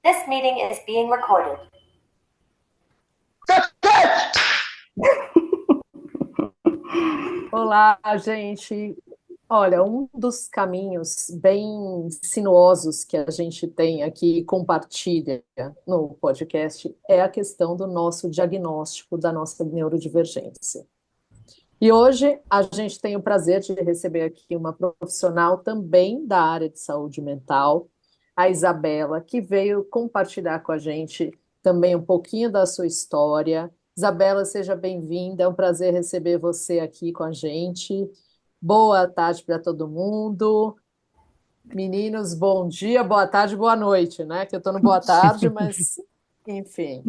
This meeting is being recorded. Olá, gente. Olha, um dos caminhos bem sinuosos que a gente tem aqui e compartilha no podcast é a questão do nosso diagnóstico da nossa neurodivergência. E hoje a gente tem o prazer de receber aqui uma profissional também da área de saúde mental, a Isabela, que veio compartilhar com a gente também um pouquinho da sua história. Isabela, seja bem-vinda, é um prazer receber você aqui com a gente. Boa tarde para todo mundo. Meninos, bom dia, boa tarde, boa noite, né? Que eu estou no boa tarde, mas enfim.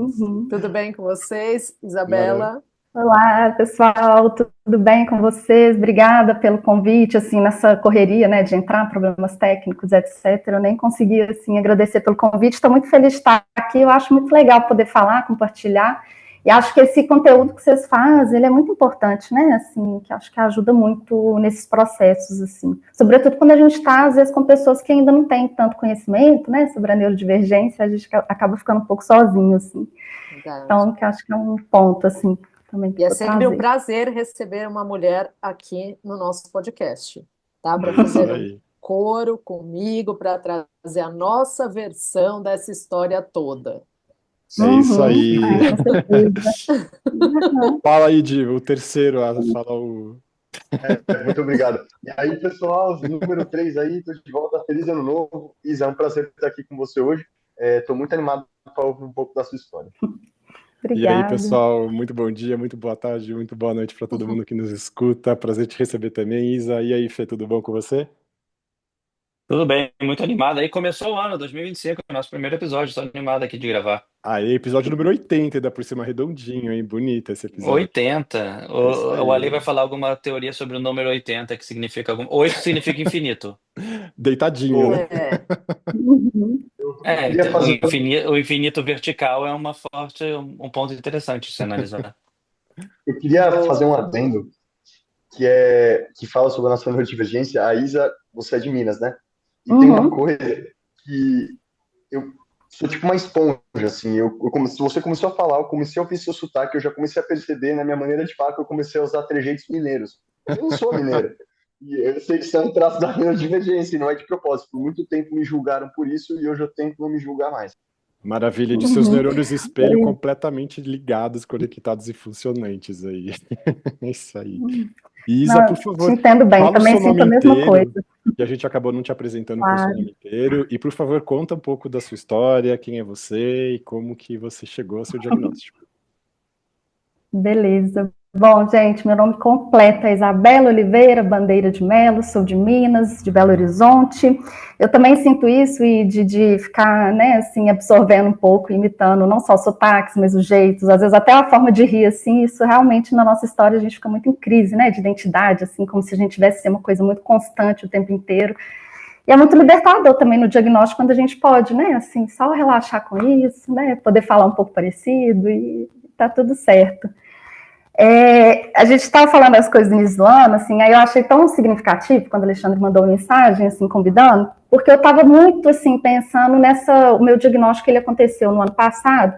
Tudo bem com vocês, Isabela? Olá, pessoal, tudo bem com vocês? Obrigada pelo convite, assim, nessa correria, né, de entrar, problemas técnicos, etc. Eu nem consegui, assim, agradecer pelo convite. Estou muito feliz de estar aqui. Eu acho muito legal poder falar, compartilhar. E acho que esse conteúdo que vocês fazem, ele é muito importante, né, assim, que acho que ajuda muito nesses processos, assim. Sobretudo quando a gente está, às vezes, com pessoas que ainda não têm tanto conhecimento, né, sobre a neurodivergência, a gente acaba ficando um pouco sozinho, assim. Verdade. Então, que acho que é um ponto, assim, também. E é sempre um prazer receber uma mulher aqui no nosso podcast, tá? Para fazer um coro comigo, para trazer a nossa versão dessa história toda. É isso aí. Fala aí, Divo, o terceiro a falar o... Muito obrigado. E aí, pessoal, número 3 aí, tô de volta, feliz ano novo. Isa, é um prazer estar aqui com você hoje. Tô muito animado para ouvir um pouco da sua história. Obrigada. E aí, pessoal, muito bom dia, muito boa tarde, muito boa noite para todo mundo que nos escuta. Prazer te receber também, Isa. E aí, Fê, tudo bom com você? Tudo bem, muito animado. Aí começou o ano, 2025, o nosso primeiro episódio. Estou animado aqui de gravar. Aí, episódio número 80, ainda por cima redondinho, hein? Bonito esse episódio. 80. O Ali vai falar alguma teoria sobre o número 80, que significa 8 significa infinito. Deitadinho, né? O infinito vertical é um ponto interessante de se analisar. Eu queria fazer um adendo que fala sobre a nossa neurodivergência. A Isa, você é de Minas, né? E tem uma coisa que eu sou tipo uma esponja, assim. Se você começou a falar, eu comecei a ouvir seu sotaque, eu já comecei a perceber na minha maneira de falar que eu comecei a usar trejeitos mineiros. Eu não sou mineiro. E eu sei que isso é um traço da neurodivergência, e não é de propósito. Por muito tempo me julgaram por isso e hoje eu tento não me julgar mais. Maravilha, de seus neurônios espelho completamente ligados, conectados e funcionantes aí. É isso aí. Isa, por favor, te entendo bem, também sinto a mesma coisa. E a gente acabou não te apresentando com o seu nome inteiro. E, por favor, conta um pouco da sua história, quem é você e como que você chegou ao seu diagnóstico. Beleza. Bom, gente, meu nome completo é Isabela Oliveira Bandeira de Melo, sou de Minas, de Belo Horizonte. Eu também sinto isso e de ficar, né, assim, absorvendo um pouco, imitando não só os sotaques, mas os jeitos, às vezes até a forma de rir, assim, isso realmente na nossa história a gente fica muito em crise, né, de identidade, assim, como se a gente tivesse ser uma coisa muito constante o tempo inteiro. E é muito libertador também no diagnóstico quando a gente pode, né, assim, só relaxar com isso, né, poder falar um pouco parecido e tá tudo certo. A gente estava falando as coisas no início do ano, assim, aí eu achei tão significativo quando o Alexandre mandou uma mensagem, assim, convidando, porque eu estava muito, assim, pensando o meu diagnóstico, ele aconteceu no ano passado,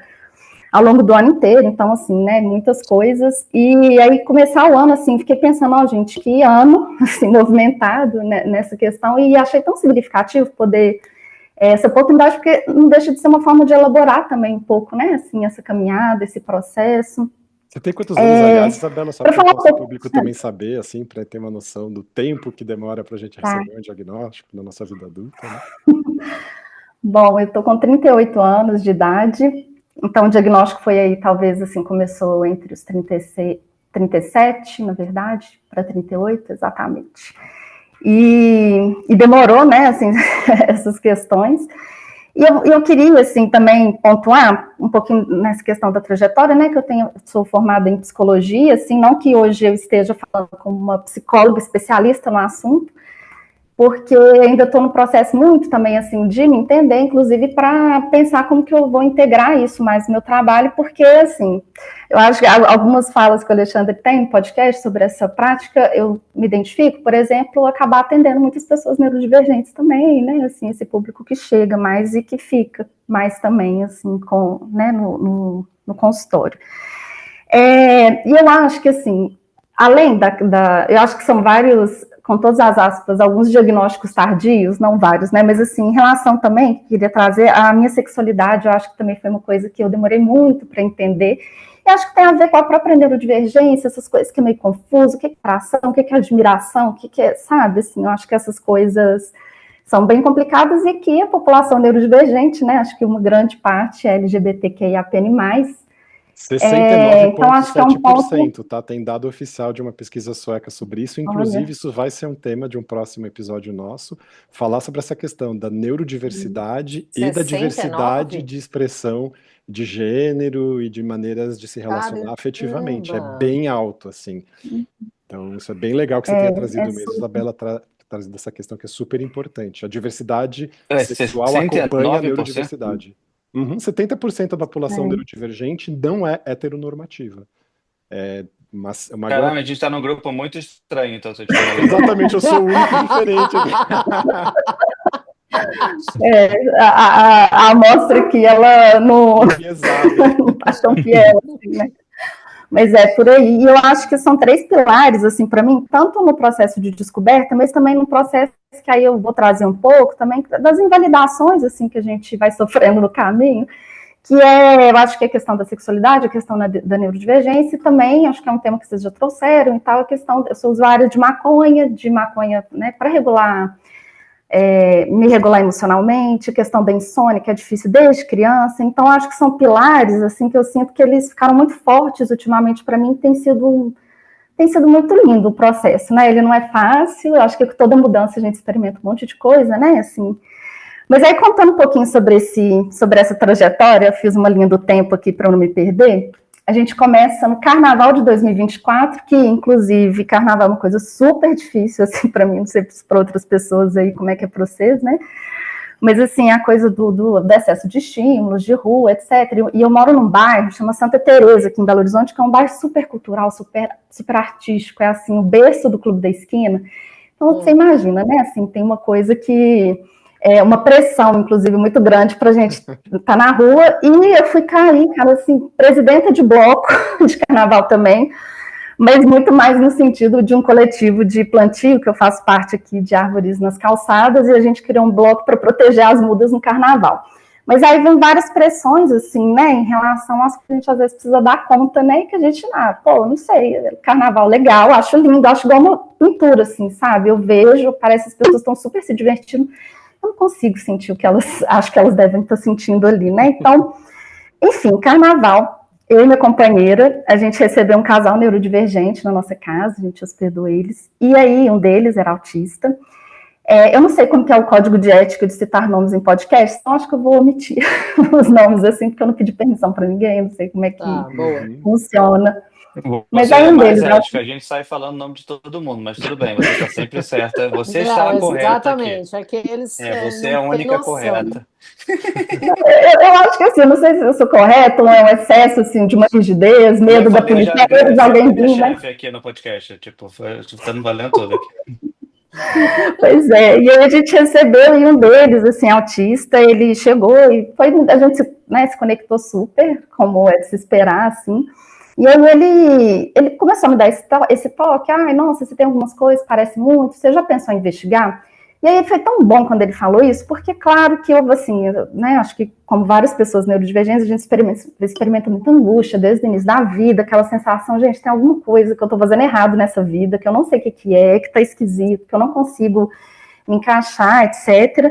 ao longo do ano inteiro, então, assim, né, muitas coisas, e aí começar o ano, assim, fiquei pensando, gente, que ano, assim, movimentado, né, nessa questão, e achei tão significativo poder essa oportunidade, porque não deixa de ser uma forma de elaborar também um pouco, né, assim, essa caminhada, esse processo. Você tem quantos anos, aliás, Isabela? Só para o nosso público também saber, assim, para ter uma noção do tempo que demora para a gente receber um diagnóstico na nossa vida adulta, né? Bom, eu estou com 38 anos de idade, então o diagnóstico foi aí, talvez, assim, começou entre os 37, na verdade, para 38, exatamente. E demorou, né, assim, essas questões. E eu queria, assim, também pontuar um pouquinho nessa questão da trajetória, né, que sou formada em psicologia, assim, não que hoje eu esteja falando como uma psicóloga especialista no assunto, porque ainda estou no processo muito também, assim, de me entender, inclusive para pensar como que eu vou integrar isso mais no meu trabalho, porque, assim, eu acho que algumas falas que o Alexandre tem no podcast sobre essa prática, eu me identifico, por exemplo, acabar atendendo muitas pessoas neurodivergentes também, né, assim, esse público que chega mais e que fica mais também, assim, com, né, no consultório. E eu acho que, assim, além eu acho que são vários, com todas as aspas, alguns diagnósticos tardios, não vários, né, mas assim, em relação também, queria trazer a minha sexualidade, eu acho que também foi uma coisa que eu demorei muito para entender, e acho que tem a ver com a própria neurodivergência, essas coisas que é meio confuso, o que é atração, o que é admiração, o que é, sabe, assim, eu acho que essas coisas são bem complicadas e que a população neurodivergente, né, acho que uma grande parte é LGBTQIAPN+, 69,7%, então acho que é um ponto... tá? Tem dado oficial de uma pesquisa sueca sobre isso. Inclusive, isso vai ser um tema de um próximo episódio nosso, falar sobre essa questão da neurodiversidade e da diversidade de expressão de gênero e de maneiras de se relacionar afetivamente. É bem alto, assim. Então, isso é bem legal que você tenha trazido mesmo, Isabela, trazendo essa questão que é super importante. A diversidade sexual acompanha a neurodiversidade. 70% da população neurodivergente não é heteronormativa. Caramba, a gente está num grupo muito estranho, então. Exatamente, eu sou o único diferente aqui. A amostra aqui, ela não tá tão fiel, assim, né? Mas é por aí. E eu acho que são 3 pilares, assim, para mim, tanto no processo de descoberta, mas também no processo que aí eu vou trazer um pouco também das invalidações, assim, que a gente vai sofrendo no caminho, que eu acho que é a questão da sexualidade, a questão da neurodivergência, e também, acho que é um tema que vocês já trouxeram e tal, a questão, eu sou usuária de maconha, né, para regular, me regular emocionalmente, a questão da insônia, que é difícil desde criança, então acho que são pilares, assim, que eu sinto que eles ficaram muito fortes ultimamente para mim, tem sido muito lindo o processo, né, ele não é fácil, eu acho que com toda mudança a gente experimenta um monte de coisa, né, assim, mas aí contando um pouquinho sobre essa trajetória, eu fiz uma linha do tempo aqui para eu não me perder, a gente começa no Carnaval de 2024, que inclusive Carnaval é uma coisa super difícil, assim, para mim, não sei para outras pessoas aí como é que é para vocês, né? Mas assim, a coisa do excesso de estímulos, de rua, etc. E eu moro num bairro, chama Santa Teresa, aqui em Belo Horizonte, que é um bairro super cultural, super artístico, é assim, o berço do Clube da Esquina. Então, você imagina, né? Assim, tem uma coisa que... uma pressão, inclusive, muito grande para a gente estar na rua, e eu fui cair, cara, assim, presidenta de bloco de carnaval também, mas muito mais no sentido de um coletivo de plantio, que eu faço parte aqui de Árvores nas Calçadas, e a gente criou um bloco para proteger as mudas no carnaval. Mas aí vem várias pressões, assim, né, em relação às que a gente às vezes precisa dar conta, né, e que a gente, não sei, carnaval legal, acho lindo, acho igual uma pintura, assim, sabe, eu vejo, parece que as pessoas estão super se divertindo, eu não consigo sentir o que elas acho que elas devem estar sentindo ali, né? Então, enfim, carnaval, eu e minha companheira, a gente recebeu um casal neurodivergente na nossa casa, a gente hospedou eles, e aí um deles era autista. Eu não sei como que é o código de ética de citar nomes em podcast, então acho que eu vou omitir os nomes assim, porque eu não pedi permissão para ninguém, não sei como é que funciona. Mas aí um deles, acho que a gente sai falando o nome de todo mundo, mas tudo bem, você está sempre certa. Você está correta. Exatamente, aqui. Você é a única correta. Eu acho que assim, eu não sei se eu sou correta ou é um excesso assim, de uma rigidez, medo da polícia, medo de alguém vir, né? Chefe aqui no podcast, tá me valendo tudo aqui. Pois é, e aí a gente recebeu e um deles, assim, autista, ele chegou e a gente se conectou super, como é de se esperar, assim. E aí ele começou a me dar esse toque, nossa, você tem algumas coisas, parece muito, você já pensou em investigar? E aí foi tão bom quando ele falou isso, porque claro que houve assim, né, acho que como várias pessoas neurodivergentes, a gente experimenta muita angústia desde o início da vida, aquela sensação, gente, tem alguma coisa que eu tô fazendo errado nessa vida, que eu não sei o que é, que tá esquisito, que eu não consigo me encaixar, etc.,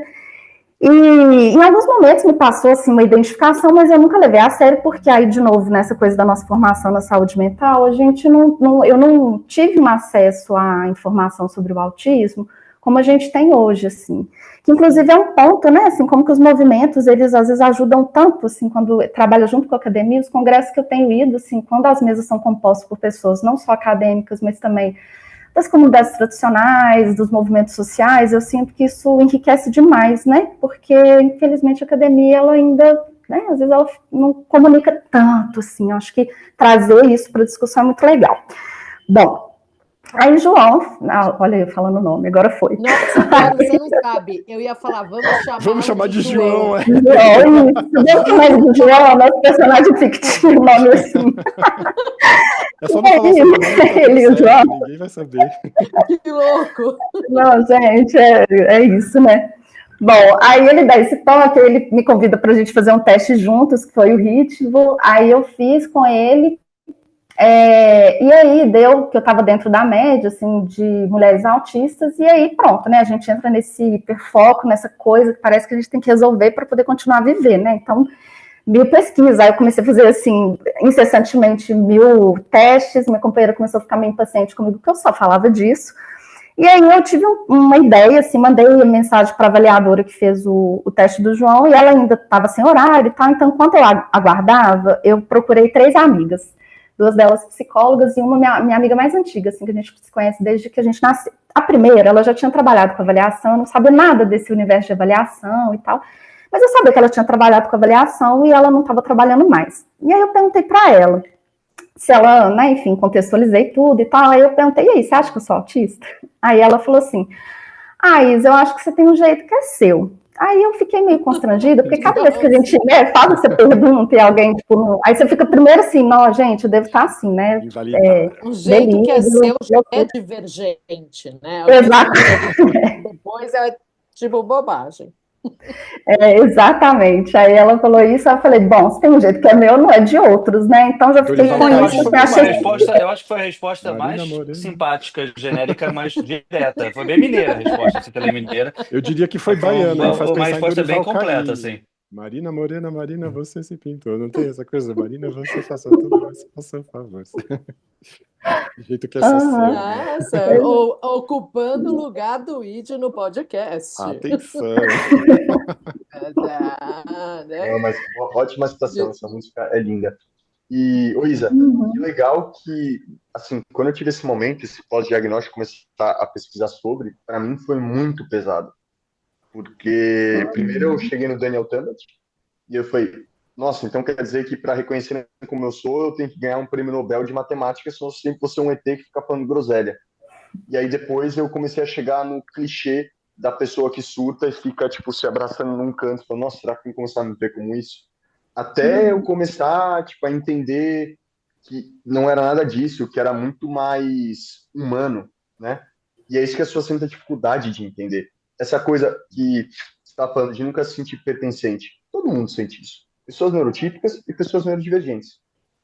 e em alguns momentos me passou assim, uma identificação, mas eu nunca levei a sério, porque aí, de novo, nessa coisa da nossa formação na saúde mental, eu não tive um acesso à informação sobre o autismo como a gente tem hoje, assim. Que, inclusive, é um ponto, né, assim, como que os movimentos, eles às vezes ajudam tanto, assim, quando trabalha junto com a academia, os congressos que eu tenho ido, assim, quando as mesas são compostas por pessoas não só acadêmicas, mas também das comunidades tradicionais, dos movimentos sociais. Eu sinto que isso enriquece demais, né? Porque, infelizmente, a academia, ela ainda, né, às vezes ela não comunica tanto, assim. Eu acho que trazer isso para a discussão é muito legal. Bom, aí João, olha eu falando o nome, agora foi. Nossa, agora você não sabe. Eu ia falar, vamos chamar de João. João, isso. Vamos chamar de João, nosso personagem fictício, nome assim. É só não falar sobre ele, o João. Ninguém vai saber. Que louco! Não, gente, é isso, né? Bom, aí ele dá esse toque, ele me convida para a gente fazer um teste juntos, que foi o ritmo, aí eu fiz com ele, e aí deu que eu estava dentro da média, assim, de mulheres autistas, e aí pronto, né, a gente entra nesse hiperfoco, nessa coisa que parece que a gente tem que resolver para poder continuar a viver, né, então, 1000 pesquisas, aí eu comecei a fazer, assim, incessantemente 1000 testes, minha companheira começou a ficar meio impaciente comigo, porque eu só falava disso. E aí eu tive uma ideia, assim, mandei mensagem para a avaliadora que fez o teste do João, e ela ainda estava sem horário e tal, então enquanto eu aguardava, eu procurei 3 amigas, 2 delas psicólogas e uma minha amiga mais antiga, assim, que a gente se conhece desde que a gente nasceu. A primeira, ela já tinha trabalhado com avaliação, eu não sabia nada desse universo de avaliação e tal, mas eu sabia que ela tinha trabalhado com avaliação e ela não estava trabalhando mais. E aí eu perguntei para ela se ela, né, enfim, contextualizei tudo e tal, aí eu perguntei, e aí, você acha que eu sou autista? Aí ela falou assim, Isa, eu acho que você tem um jeito que é seu. Aí eu fiquei meio constrangida, porque cada vez que a gente fala, você pergunta e alguém, tipo, aí você fica primeiro assim, não, gente, eu devo estar assim, né? Um jeito que é seu já é divergente, né? Exato. Depois é tipo bobagem. Exatamente. Aí ela falou isso, aí eu falei, bom, se tem um jeito que é meu, não é de outros, né? Então já fiquei com isso. Eu acho que foi a resposta mais simpática, genérica, mais direta. Foi bem mineira a resposta, você é mineira. Eu diria que foi baiana, faz uma pensar resposta em bem Dorival completa, Caymmi. assim. Marina Morena, Marina, você se pintou. Não tem essa coisa, Marina, você faça tudo, você faça favor. Do jeito que é só seu. Nossa, ocupando o lugar do Id no podcast. Atenção. Não, mas ótima citação, essa música é linda. E, Isa, que legal que, assim, quando eu tive esse momento, esse pós-diagnóstico, comecei a pesquisar sobre, para mim foi muito pesado. Porque, primeiro, eu cheguei no Daniel Tammet e eu falei, nossa, então quer dizer que para reconhecer como eu sou, eu tenho que ganhar um prêmio Nobel de matemática, senão eu sempre vou ser um ET que fica falando groselha. E aí depois eu comecei a chegar no clichê da pessoa que surta e fica, tipo, se abraçando num canto, falando, nossa, será que eu vou começar a me ver como isso? Até eu começar, tipo, a entender que não era nada disso, que era muito mais humano, né? E é isso que as pessoas sentem dificuldade de entender. Essa coisa que você está falando de nunca se sentir pertencente. Todo mundo sente isso. Pessoas neurotípicas e pessoas neurodivergentes.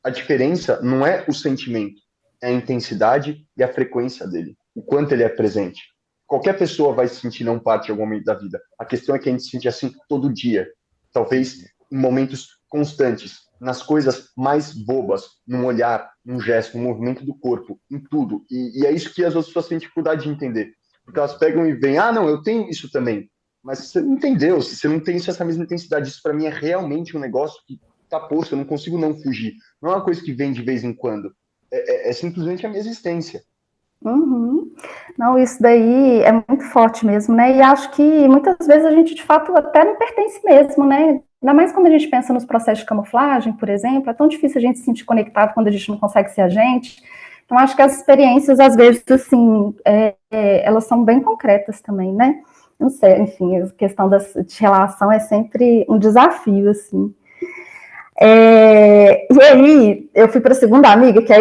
A diferença não é o sentimento, é a intensidade e a frequência dele, o quanto ele é presente. Qualquer pessoa vai se sentir não parte em algum momento da vida. A questão é que a gente se sente assim todo dia. Talvez em momentos constantes, nas coisas mais bobas, num olhar, num gesto, num movimento do corpo, em tudo. E é isso que as outras pessoas têm dificuldade de entender. Porque elas pegam e veem, não, eu tenho isso também. Mas você não entendeu, você não tem essa mesma intensidade. Isso para mim é realmente um negócio que tá posto, eu não consigo não fugir. Não é uma coisa que vem de vez em quando. É simplesmente a minha existência. Não, isso daí é muito forte mesmo, né? E acho que muitas vezes a gente, de fato, até não pertence mesmo, né? Ainda mais quando a gente pensa nos processos de camuflagem, por exemplo, é tão difícil a gente se sentir conectado quando a gente não consegue ser a gente. Então, acho que as experiências, às vezes, assim, elas são bem concretas também, né? Não sei, enfim, a questão de relação é sempre um desafio, assim. E aí, eu fui para a segunda amiga, que aí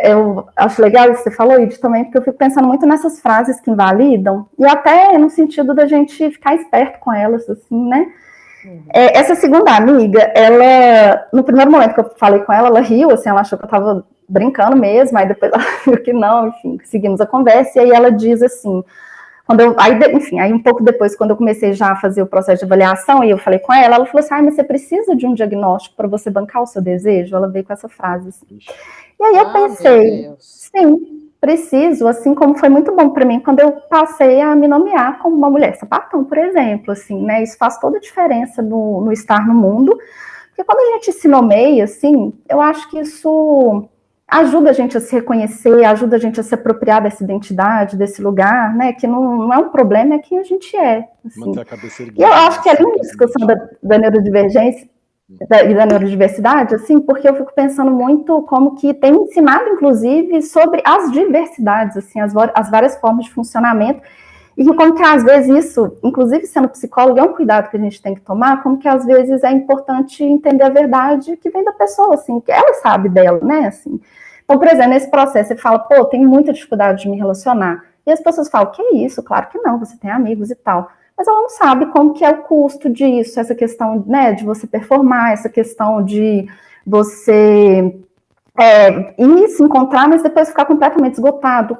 eu acho legal isso que você falou, Id, também, porque eu fico pensando muito nessas frases que invalidam, e até no sentido da gente ficar esperto com elas, assim, né? Essa segunda amiga, ela, no primeiro momento que eu falei com ela, ela riu, assim, ela achou que eu estava brincando mesmo, aí depois ela viu que não, enfim, seguimos a conversa, e aí ela diz assim, aí um pouco depois, quando eu comecei já a fazer o processo de avaliação, e eu falei com ela, ela falou assim, mas você precisa de um diagnóstico para você bancar o seu desejo? Ela veio com essa frase, assim. E aí eu pensei, sim, preciso, assim como foi muito bom para mim quando eu passei a me nomear como uma mulher sapatão, por exemplo, assim, né, isso faz toda a diferença no estar no mundo, porque quando a gente se nomeia, assim, eu acho que isso ajuda a gente a se reconhecer, ajuda a gente a se apropriar dessa identidade, desse lugar, né, que não é um problema, é quem a gente é. Assim. Manter a cabeça erguida. E eu acho que é linda a discussão da neurodivergência e da neurodiversidade, assim, porque eu fico pensando muito como que tem ensinado, inclusive, sobre as diversidades, assim, as várias formas de funcionamento, e como que às vezes isso, inclusive sendo psicólogo, é um cuidado que a gente tem que tomar, como que às vezes é importante entender a verdade que vem da pessoa, assim, que ela sabe dela, né, assim. Então, por exemplo, nesse processo, você fala, pô, tenho muita dificuldade de me relacionar, e as pessoas falam, que isso? Claro que não, você tem amigos e tal. Mas ela não sabe como que é o custo disso, essa questão, né, de você performar, essa questão de você ir se encontrar, mas depois ficar completamente esgotado,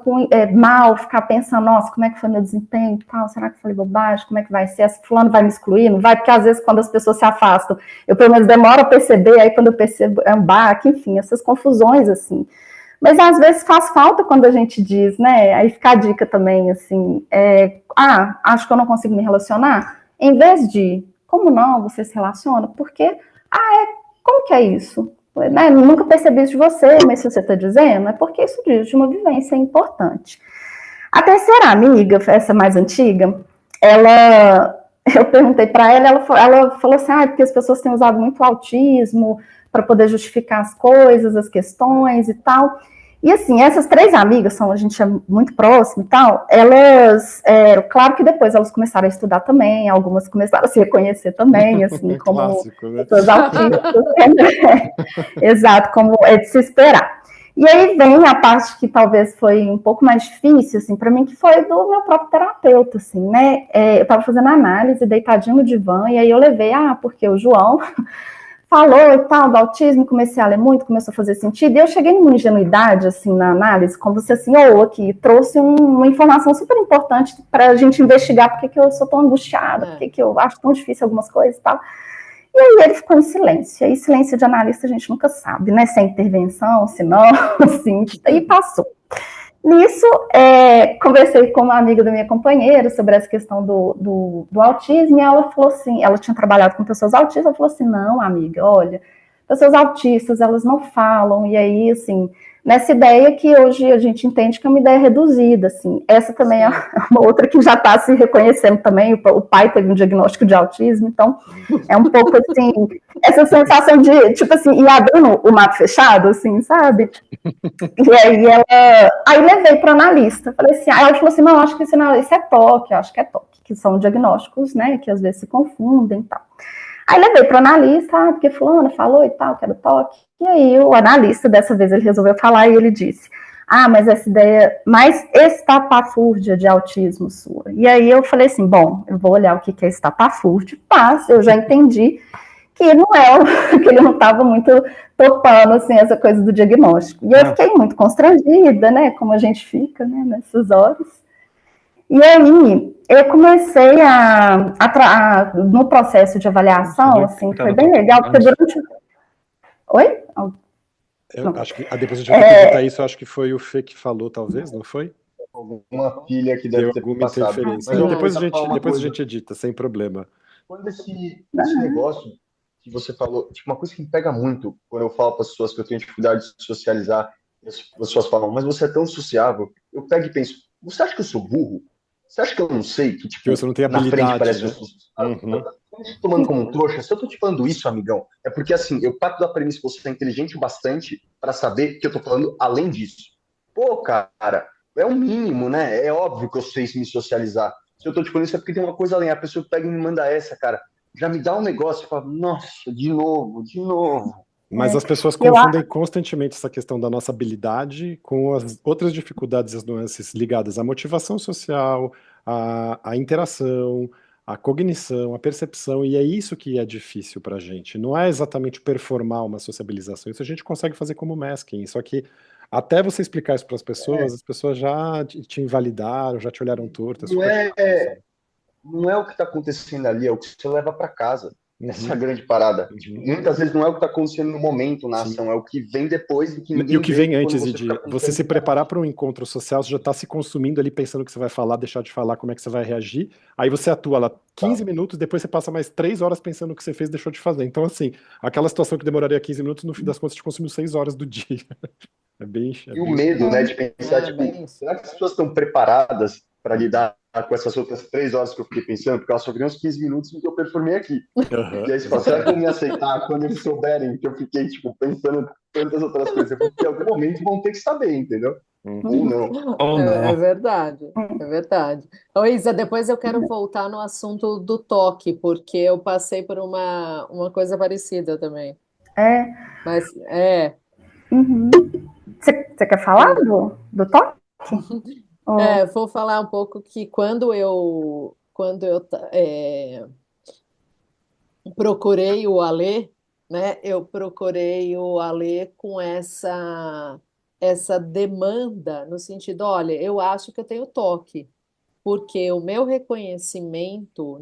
mal, ficar pensando, nossa, como é que foi meu desempenho e tal, será que eu falei bobagem, como é que vai ser, esse fulano vai me excluir, não vai, porque às vezes quando as pessoas se afastam, eu pelo menos demoro a perceber, aí quando eu percebo é um baque, enfim, essas confusões, assim. Mas às vezes faz falta quando a gente diz, né? Aí fica a dica também, assim, acho que eu não consigo me relacionar. Em vez de, como não, você se relaciona? Porque, como que é isso? Né? Nunca percebi isso de você, mas se você está dizendo, é porque isso diz de uma vivência importante. A terceira amiga, essa mais antiga, eu perguntei para ela falou assim, porque as pessoas têm usado muito o autismo para poder justificar as coisas, as questões e tal. E assim, essas três amigas, a gente é muito próximo e tal, elas, claro que depois elas começaram a estudar também, algumas começaram a se reconhecer também, assim, como Clássico, né? pessoas autistas, exato, como é de se esperar. E aí vem a parte que talvez foi um pouco mais difícil, assim, para mim, que foi do meu próprio terapeuta, assim, né? Eu estava fazendo análise, deitadinho no divã, e aí eu levei, porque o João falou e tal, do autismo, comecei a ler muito, começou a fazer sentido, e eu cheguei numa ingenuidade, assim, na análise, como você, assim, aqui, trouxe uma informação super importante para a gente investigar por que eu sou tão angustiada, por que eu acho tão difícil algumas coisas e tal. E aí ele ficou em silêncio, e aí silêncio de analista a gente nunca sabe, né, se é intervenção, se não, assim, e passou. Nisso, conversei com uma amiga da minha companheira sobre essa questão do autismo, e ela falou assim, ela tinha trabalhado com pessoas autistas, ela falou assim, não, amiga, olha, pessoas autistas, elas não falam, e aí, assim, nessa ideia que hoje a gente entende que é uma ideia reduzida, assim, essa também é uma outra que já está se reconhecendo também, o pai teve um diagnóstico de autismo, então é um pouco, assim, essa sensação de, tipo assim, ir abrindo o mato fechado, assim, sabe? E aí levei para o analista, falei assim, aí ela falou assim, não, acho que isso é TOC, eu acho que é TOC, que são diagnósticos, né, que às vezes se confundem e tal. Aí levei para o analista, porque fulana falou e tal, que era TOC, e aí o analista, dessa vez, ele resolveu falar e ele disse, mas essa ideia mais estapafúrdia de autismo sua. E aí eu falei assim, bom, eu vou olhar o que é estapafúrdio, mas eu já entendi que não que ele não estava muito topando, assim, essa coisa do diagnóstico. E eu fiquei muito constrangida, né, como a gente fica, né, nessas horas. E aí, eu comecei no processo de avaliação, assim, foi bem legal, porque durante... Oi? Eu acho que depois a gente vai perguntar isso, eu acho que foi o Fê que falou, talvez, não foi? Uma filha que deve ter alguma passado. interferência. Mas Depois a gente edita, sem problema. Quando esse negócio que você falou, tipo, uma coisa que me pega muito quando eu falo para as pessoas que eu tenho dificuldade de socializar, as pessoas falam, mas você é tão sociável. Eu pego e penso, você acha que eu sou burro? Você acha que eu não sei que, tipo, que você não tem na habilidade, frente parece né? que eu sou tomando como um trouxa? Se eu tô te falando isso, amigão, é porque, assim, eu parto da premissa que você é inteligente o bastante para saber que eu tô falando além disso. Pô, cara, é o mínimo, né? É óbvio que eu sei me socializar. Se eu tô te falando isso é porque tem uma coisa além. A pessoa pega e me manda essa, cara. Já me dá um negócio e fala, nossa, de novo. Mas as pessoas confundem constantemente essa questão da nossa habilidade com as outras dificuldades e as nuances ligadas à motivação social, à interação, à cognição, à percepção, e é isso que é difícil pra gente. Não é exatamente performar uma sociabilização, isso a gente consegue fazer como masking, só que até você explicar isso para as pessoas já te invalidaram, já te olharam torto. Não é o que está acontecendo ali, é o que você leva para casa. Essa é a grande parada. Tipo, muitas vezes não é o que está acontecendo no momento, na ação, é o que vem depois. E o que vem antes, você se preparar para um encontro social, você já está se consumindo ali, pensando o que você vai falar, deixar de falar, como é que você vai reagir. Aí você atua lá 15 minutos, depois você passa mais 3 horas pensando o que você fez, deixou de fazer. Então, assim, aquela situação que demoraria 15 minutos, no fim das contas, te consumiu 6 horas do dia. E o medo, né, de pensar, tipo, será que as pessoas estão preparadas para lidar com essas outras 3 horas que eu fiquei pensando? Porque elas só viram uns 15 minutos em que eu performei aqui. E aí você fala, será que vão me aceitar quando eles souberem que eu fiquei, tipo, pensando em tantas outras coisas? Porque em algum momento vão ter que saber, entendeu? Ou não. É verdade, é verdade. Ô, Isa, depois eu quero voltar no assunto do toque, porque eu passei por uma coisa parecida também. Mas, Você quer falar do toque? vou falar um pouco que quando eu procurei o Alê, né? Eu procurei o Alê com essa demanda, no sentido, olha, eu acho que eu tenho toque, porque o meu reconhecimento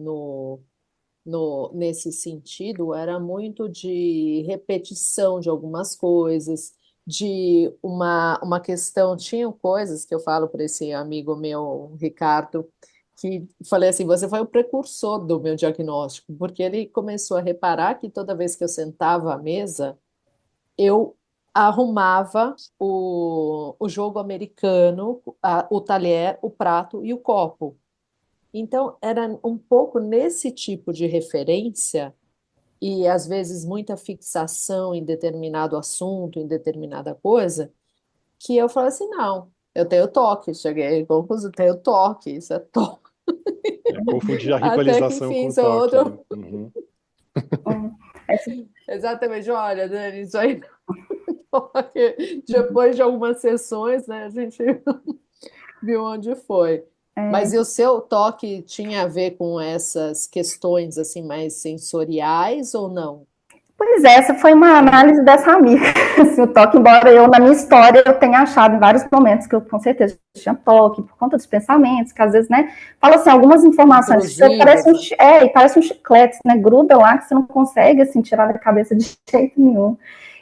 nesse sentido era muito de repetição de algumas coisas, de uma questão, tinham coisas que eu falo para esse amigo meu, Ricardo, que falei assim, você foi o precursor do meu diagnóstico, porque ele começou a reparar que toda vez que eu sentava à mesa, eu arrumava o jogo americano, o talher, o prato e o copo. Então, era um pouco nesse tipo de referência, e às vezes muita fixação em determinado assunto, em determinada coisa, que eu falei assim: não, eu tenho toque. Cheguei à conclusão, eu tenho toque, isso é toque. Confundir a Até que, rivalização enfim, com o isso é toque, outro. né? Uhum. Exatamente, olha, Dani, isso aí não toque. Depois de algumas sessões, né, a gente viu onde foi. Mas e o seu toque tinha a ver com essas questões assim mais sensoriais ou não? Pois é, essa foi uma análise dessa amiga. Assim, o toque, embora eu, na minha história, eu tenha achado em vários momentos que eu, com certeza, tinha toque, por conta dos pensamentos, que às vezes, né, fala assim, algumas informações que parecem um chiclete, né, gruda lá, que você não consegue, assim, tirar da cabeça de jeito nenhum.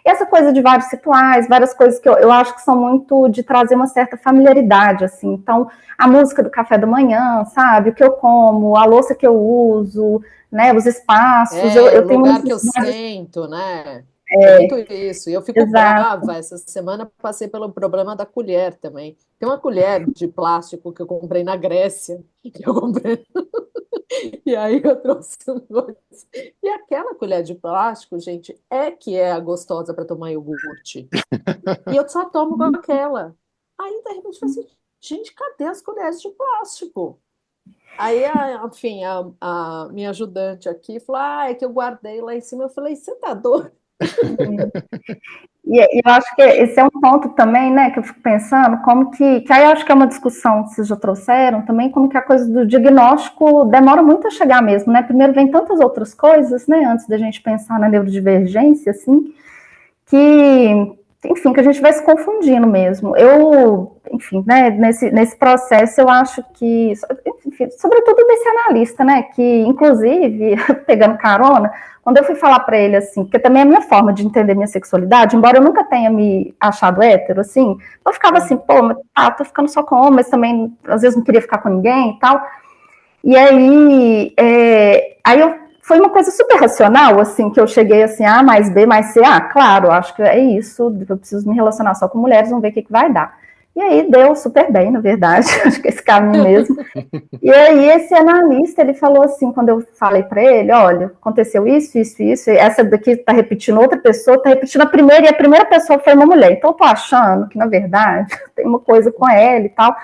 E essa coisa de vários rituais, várias coisas que eu acho que são muito de trazer uma certa familiaridade, assim. Então, a música do café da manhã, sabe, o que eu como, a louça que eu uso, né, os espaços, eu O tenho lugar que eu necessidade. sento, né? É muito isso. E eu fico Exato. brava. Essa semana passei pelo problema da colher também. Tem uma colher de plástico que eu comprei na Grécia, que eu comprei. E aí eu trouxe um negócio. E aquela colher de plástico, gente, é que é a gostosa para tomar iogurte. E eu só tomo com aquela. Aí, de repente, eu falei assim, gente, cadê as colheres de plástico? Aí, enfim, a minha ajudante aqui falou, é que eu guardei lá em cima. Eu falei, você tá doido? E eu acho que esse é um ponto também, né, que eu fico pensando, como que aí eu acho que é uma discussão que vocês já trouxeram também, como que a coisa do diagnóstico demora muito a chegar mesmo, né, primeiro vem tantas outras coisas, né, antes da gente pensar na neurodivergência, assim, que, enfim, que a gente vai se confundindo mesmo. Enfim, né, nesse processo eu acho que, enfim, sobretudo desse analista, né, que inclusive, pegando carona, quando eu fui falar para ele assim, porque também é a minha forma de entender minha sexualidade, embora eu nunca tenha me achado hétero, assim, eu ficava assim, pô, tô ficando só com homem, mas também às vezes não queria ficar com ninguém e tal. E aí, foi uma coisa super racional, assim, que eu cheguei assim, A mais B mais C, claro, acho que é isso, eu preciso me relacionar só com mulheres, vamos ver o que vai dar. E aí deu super bem, na verdade, acho que é esse caminho mesmo. E aí esse analista, ele falou assim, quando eu falei para ele, olha, aconteceu isso, isso, isso, e essa daqui tá repetindo outra pessoa, tá repetindo a primeira, e a primeira pessoa foi uma mulher, então eu tô achando que, na verdade, tem uma coisa com ela e tal.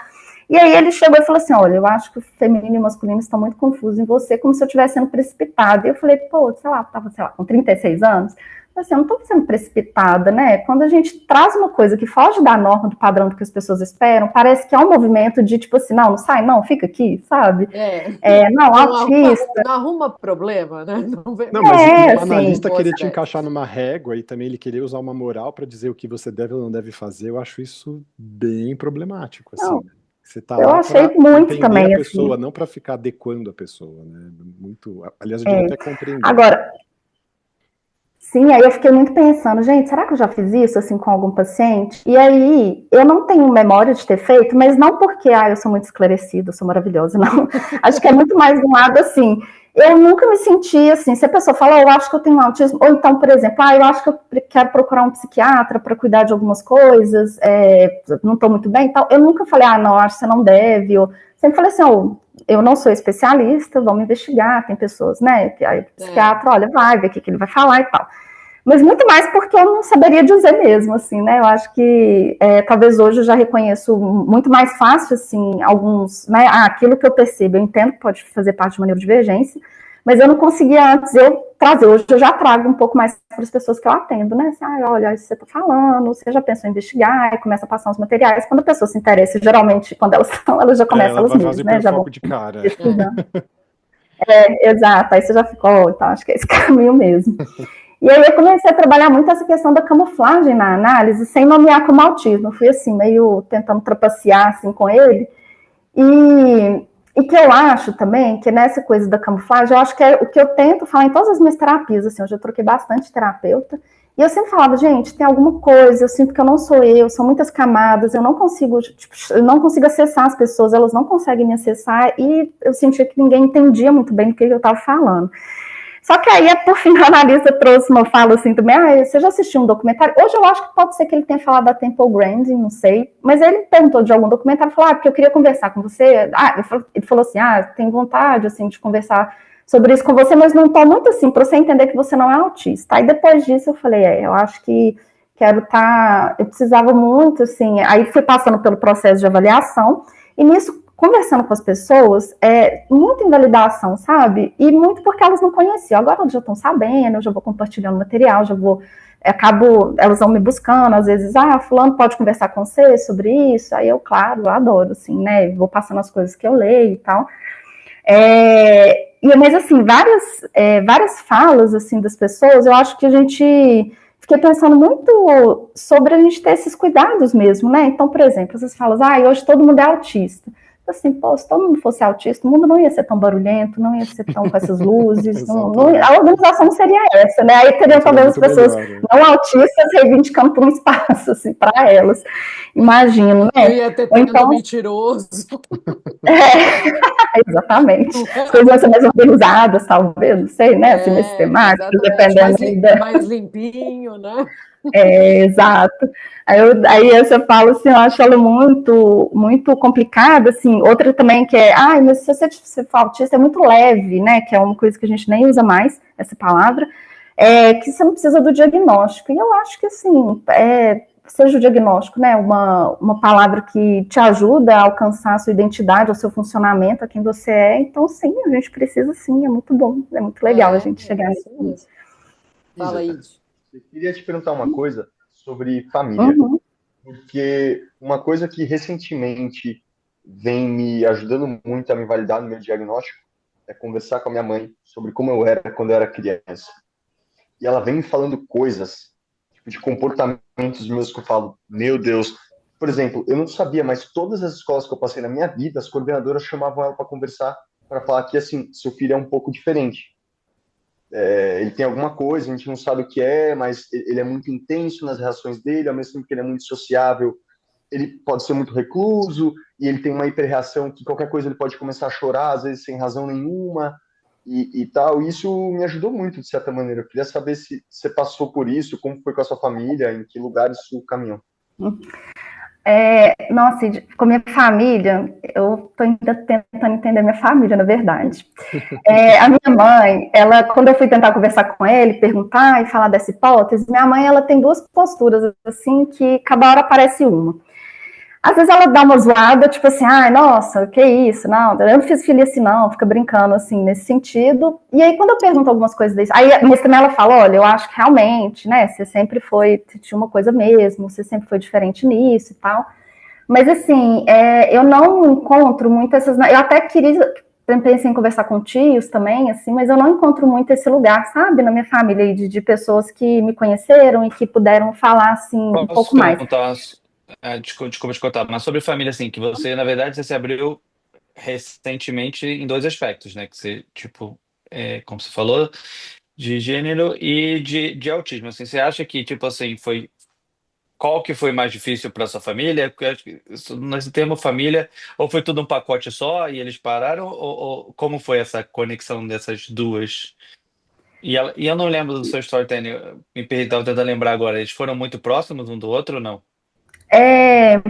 E aí ele chegou e falou assim, olha, eu acho que o feminino e o masculino estão muito confusos em você, como se eu estivesse sendo precipitada. E eu falei, pô, tava, com 36 anos, assim, eu não estou sendo precipitada, né? Quando a gente traz uma coisa que foge da norma, do padrão do que as pessoas esperam, parece que é um movimento de, tipo assim, não sai, não, fica aqui, sabe? Não, autista. Não arruma problema, né? Não, mas o assim, analista querer te encaixar numa régua e também ele querer usar uma moral para dizer o que você deve ou não deve fazer, eu acho isso bem problemático, assim. Não, você tá eu lá achei para muito entender também, a pessoa, assim. não para ficar adequando a pessoa, né? Muito, aliás, eu diria até compreender. Agora, sim, aí eu fiquei muito pensando, gente, será que eu já fiz isso, assim, com algum paciente? E aí, eu não tenho memória de ter feito, mas não porque, eu sou muito esclarecida, eu sou maravilhosa, não. Acho que é muito mais de um lado, assim, eu nunca me senti assim, se a pessoa fala, eu acho que eu tenho autismo, ou então, por exemplo, eu acho que eu quero procurar um psiquiatra para cuidar de algumas coisas, não estou muito bem e tal, eu nunca falei, não, acho que você não deve, eu sempre falei assim, eu não sou especialista, vamos investigar, tem pessoas, né, que aí o psiquiatra, olha, vai ver o que ele vai falar e tal. Mas muito mais porque eu não saberia dizer mesmo, assim, né? Eu acho que talvez hoje eu já reconheço muito mais fácil, assim, alguns, né? Aquilo que eu percebo, eu entendo que pode fazer parte de uma neurodivergência, mas eu não conseguia antes eu trazer. Hoje eu já trago um pouco mais para as pessoas que eu atendo, né? Assim, olha, isso você está falando, você já pensou em investigar, e começa a passar uns materiais. Quando a pessoa se interessa, geralmente, quando elas estão, elas já começam elas mesmas, né? Já vão de cara. pesquisando. Exato, aí você já ficou, então acho que é esse caminho mesmo. E aí eu comecei a trabalhar muito essa questão da camuflagem na análise, sem nomear como autismo. Eu fui assim, meio tentando trapacear assim, com ele. E que eu acho também, que nessa coisa da camuflagem, eu acho que é o que eu tento falar em todas as minhas terapias, assim, eu já troquei bastante terapeuta, e eu sempre falava, gente, tem alguma coisa, eu sinto que eu não sou eu, são muitas camadas, eu não consigo, eu não consigo acessar as pessoas, elas não conseguem me acessar, e eu sentia que ninguém entendia muito bem do que eu estava falando. Só que aí, por fim, a analista trouxe uma fala assim também, você já assistiu um documentário? Hoje eu acho que pode ser que ele tenha falado da Temple Grandin, não sei, mas ele perguntou de algum documentário, falou, porque eu queria conversar com você, ele falou assim, tenho vontade, assim, de conversar sobre isso com você, mas não estou muito assim, para você entender que você não é autista. Aí depois disso eu falei, eu acho que eu precisava muito, assim, aí fui passando pelo processo de avaliação, e nisso, conversando com as pessoas, muita invalidação, sabe? E muito porque elas não conheciam. Agora elas já estão sabendo, eu já vou compartilhando material, elas vão me buscando, às vezes, fulano pode conversar com você sobre isso? Aí eu, claro, eu adoro, assim, né? Vou passando as coisas que eu leio e tal. Mas, assim, várias falas, assim, das pessoas, eu acho que fiquei pensando muito sobre a gente ter esses cuidados mesmo, né? Então, por exemplo, vocês falam, hoje todo mundo é autista. Assim, se todo mundo fosse autista, o mundo não ia ser tão barulhento, não ia ser tão com essas luzes, a organização não seria essa, né? Aí teriam talvez as pessoas não autistas reivindicando por um espaço, assim, para elas. Imagino, né? Eu ia ter então mentiroso. Exatamente. As coisas vão ser mais organizadas, talvez, não sei, né? Assim, mais sistemáticas, dependendo. Mais limpinho, né? Exato. Aí essa fala, assim, eu acho ela muito, muito complicada, assim, outra também que mas se você for autista é muito leve, né, que é uma coisa que a gente nem usa mais, essa palavra, que você não precisa do diagnóstico, e eu acho que, assim, seja o diagnóstico, né, uma palavra que te ajuda a alcançar a sua identidade, o seu funcionamento, a quem você é, então, sim, a gente precisa, sim, é muito bom, é muito legal a gente chegar nisso. Fala aí. Eu queria te perguntar uma coisa sobre família, porque uma coisa que recentemente vem me ajudando muito a me validar no meu diagnóstico é conversar com a minha mãe sobre como eu era quando eu era criança. E ela vem me falando coisas, tipo, de comportamentos meus que eu falo, meu Deus. Por exemplo, eu não sabia, mas todas as escolas que eu passei na minha vida, as coordenadoras chamavam ela para conversar, para falar que, assim, seu filho é um pouco diferente. Ele tem alguma coisa, a gente não sabe o que é, mas ele é muito intenso nas reações dele, ao mesmo tempo que ele é muito sociável, ele pode ser muito recluso, e ele tem uma hiperreação que qualquer coisa ele pode começar a chorar, às vezes sem razão nenhuma, e tal. E isso me ajudou muito, de certa maneira. Eu queria saber se você passou por isso, como foi com a sua família, em que lugar isso caminhou. Nossa, com a minha família, eu estou ainda tentando entender minha família, na verdade. A minha mãe, quando eu fui tentar conversar com ele, perguntar e falar dessa hipótese, minha mãe, ela tem duas posturas, assim, que cada hora aparece uma. Às vezes ela dá uma zoada, tipo assim, nossa, que isso, não, eu não fiz filho assim não, fica brincando assim, nesse sentido. E aí quando eu pergunto algumas coisas desse, mas também ela fala, olha, eu acho que realmente, né, você tinha uma coisa mesmo, você sempre foi diferente nisso e tal. Mas assim, eu não encontro muito essas, eu até pensei em conversar com tios também, assim, mas eu não encontro muito esse lugar, sabe, na minha família, de pessoas que me conheceram e que puderam falar, assim, um pouco mais. Desculpa te contar, mas sobre família, assim, que você, na verdade, você se abriu recentemente em dois aspectos, né? Que você, tipo, como você falou, de gênero e de autismo. Assim, você acha que, tipo assim, foi qual que foi mais difícil para sua família? Porque eu acho que nesse termo família, ou foi tudo um pacote só e eles pararam, ou como foi essa conexão dessas duas? E eu não lembro do seu storytelling, me perdi, estava tentando lembrar agora. Eles foram muito próximos um do outro ou não? É,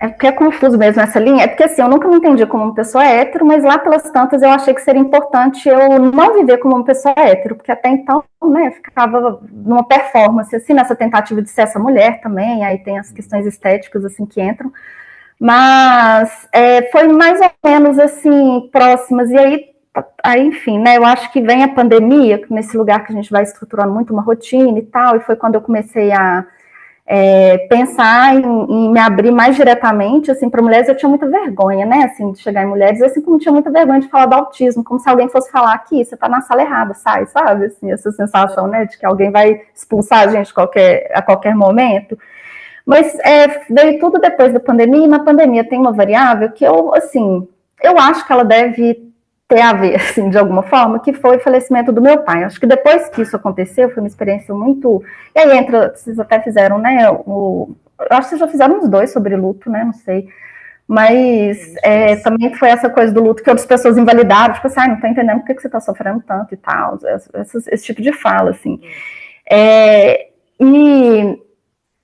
É porque é confuso mesmo essa linha. É porque assim, eu nunca me entendi como uma pessoa hétero, mas lá pelas tantas eu achei que seria importante eu não viver como uma pessoa hétero, porque até então, né, ficava numa performance, assim, nessa tentativa de ser essa mulher também, aí tem as questões estéticas, assim, que entram. Mas foi mais ou menos, assim, próximas. E aí, enfim, né, eu acho que vem a pandemia, nesse lugar que a gente vai estruturando muito uma rotina e tal, e foi quando eu comecei a pensar em me abrir mais diretamente, assim, para mulheres. Eu tinha muita vergonha, né, assim, de chegar em mulheres, assim como tinha muita vergonha de falar do autismo, como se alguém fosse falar aqui, você tá na sala errada, sai, sabe, assim, essa sensação, né, de que alguém vai expulsar a gente a qualquer momento. Mas veio tudo depois da pandemia, e na pandemia tem uma variável que eu acho que ela deve ter a ver, assim, de alguma forma, que foi o falecimento do meu pai. Acho que depois que isso aconteceu, foi uma experiência muito... E aí entra, vocês até fizeram, né, eu acho que vocês já fizeram uns 2 sobre luto, né, não sei, mas também foi essa coisa do luto que outras pessoas invalidaram, tipo assim, não tô entendendo por que você tá sofrendo tanto e tal, esse tipo de fala, assim.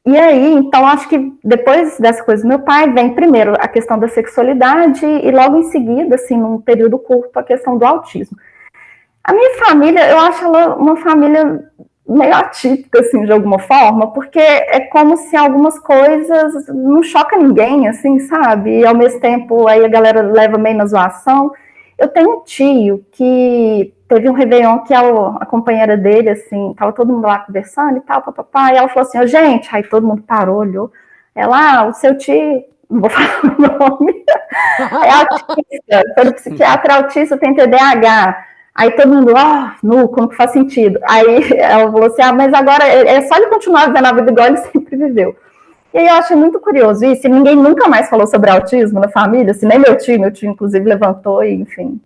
E aí, então, acho que depois dessa coisa do meu pai, vem primeiro a questão da sexualidade e logo em seguida, assim, num período curto, a questão do autismo. A minha família, eu acho ela uma família meio atípica, assim, de alguma forma, porque é como se algumas coisas não chocam ninguém, assim, sabe? E ao mesmo tempo, aí a galera leva meio na zoação. Eu tenho um tio que teve um Réveillon que a companheira dele, assim, tava todo mundo lá conversando e tal, papapá, e ela falou assim, gente, aí todo mundo parou, olhou, ela, o seu tio, não vou falar o nome, é autista, todo psiquiatra autista tem TDAH, aí todo mundo, como que faz sentido? Aí ela falou assim, mas agora é só ele continuar vivendo a vida igual ele sempre viveu. E aí eu achei muito curioso isso, e ninguém nunca mais falou sobre autismo na família, assim, nem meu tio inclusive levantou e, enfim,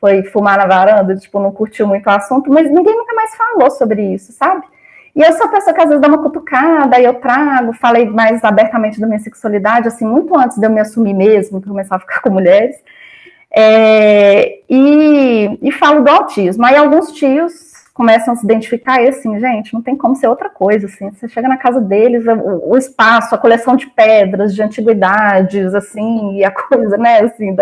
foi fumar na varanda, tipo, não curtiu muito o assunto, mas ninguém nunca mais falou sobre isso, sabe? E eu sou a pessoa que às vezes dá uma cutucada, aí eu falei mais abertamente da minha sexualidade, assim, muito antes de eu me assumir mesmo, de começar a ficar com mulheres, e falo do autismo. Aí alguns tios começam a se identificar e assim, gente, não tem como ser outra coisa, assim, você chega na casa deles, o espaço, a coleção de pedras, de antiguidades, assim, e a coisa, né, assim,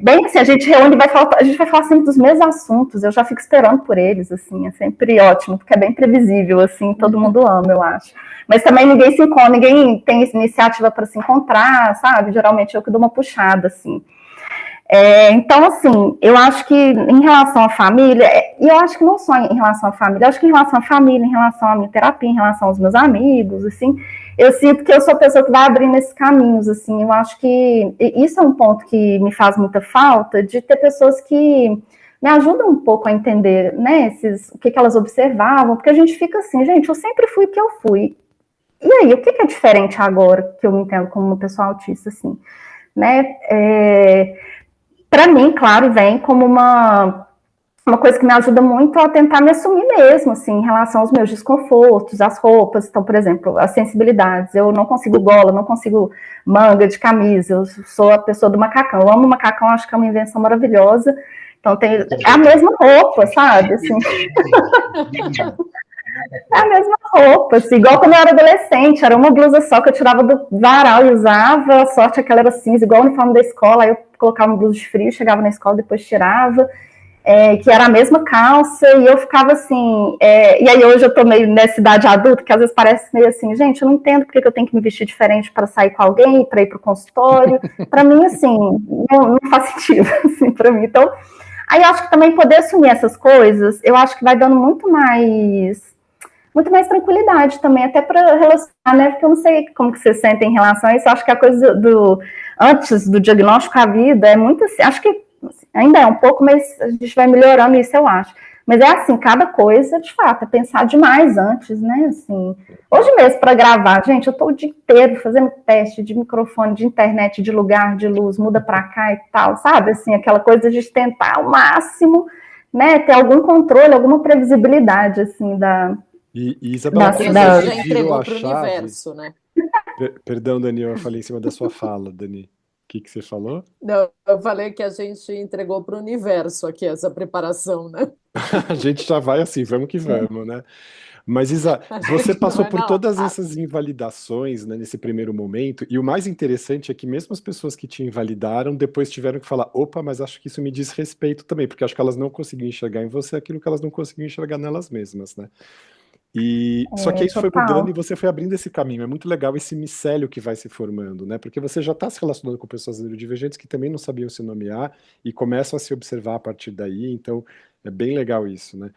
bem assim, a gente reúne, a gente vai falar sempre dos mesmos assuntos, eu já fico esperando por eles, assim, é sempre ótimo, porque é bem previsível, assim, todo mundo ama, eu acho. Mas também ninguém tem iniciativa para se encontrar, sabe? Geralmente eu que dou uma puxada, assim. Então, assim, eu acho que em relação à família, e eu acho que não só em relação à família, eu acho que em relação à família, em relação à minha terapia, em relação aos meus amigos, assim, eu sinto que eu sou a pessoa que vai abrindo esses caminhos, assim, eu acho que isso é um ponto que me faz muita falta, de ter pessoas que me ajudam um pouco a entender, né, o que elas observavam, porque a gente fica assim, gente, eu sempre fui o que eu fui, e aí, o que é diferente agora que eu me entendo como uma pessoa autista, assim, né, para mim, claro, vem como uma coisa que me ajuda muito a tentar me assumir mesmo, assim, em relação aos meus desconfortos, as roupas, então, por exemplo, as sensibilidades, eu não consigo gola, não consigo manga de camisa, eu sou a pessoa do macacão, eu amo macacão, acho que é uma invenção maravilhosa, então é a mesma roupa, sabe, assim... É a mesma roupa, assim, igual quando eu era adolescente, era uma blusa só que eu tirava do varal e usava, a sorte é que ela era cinza, igual o uniforme da escola, aí eu colocava uma blusa de frio, chegava na escola, depois tirava, que era a mesma calça, e eu ficava assim, e aí hoje eu tô meio nessa idade adulta, que às vezes parece meio assim, gente, eu não entendo porque que eu tenho que me vestir diferente para sair com alguém, para ir pro consultório, para mim, assim, não faz sentido, assim, para mim, então, aí eu acho que também poder assumir essas coisas, eu acho que vai dando muito mais tranquilidade também, até para relacionar, né, porque eu não sei como que você sente em relação a isso, eu acho que a coisa antes do diagnóstico à vida é muito assim, acho que assim, ainda é um pouco, mas a gente vai melhorando isso, eu acho. Mas é assim, cada coisa, de fato, é pensar demais antes, né, assim. Hoje mesmo, para gravar, gente, eu estou o dia inteiro fazendo teste de microfone, de internet, de lugar, de luz, muda para cá e tal, sabe, assim, aquela coisa de tentar ao máximo, né, ter algum controle, alguma previsibilidade, assim, E Isabela, Da quando E a gente você já virou entregou a para o chave. universo, né? Perdão, Daniel, eu falei em cima da sua fala, Dani. O que você falou? Não, eu falei que a gente entregou para o universo aqui essa preparação, né? A gente já vai assim, vamos que vamos, né? Mas, Isa, A você gente não passou vai por na todas lata. essas invalidações, né, nesse primeiro momento, e o mais interessante é que mesmo as pessoas que te invalidaram depois tiveram que falar, opa, mas acho que isso me diz respeito também, porque acho que elas não conseguiam enxergar em você aquilo que elas não conseguiam enxergar nelas mesmas, né? E só que isso foi mudando e Total. você foi abrindo esse caminho. É muito legal esse micélio que vai se formando, né? Porque você já está se relacionando com pessoas neurodivergentes que também não sabiam se nomear e começam a se observar a partir daí. Então, é bem legal isso, né?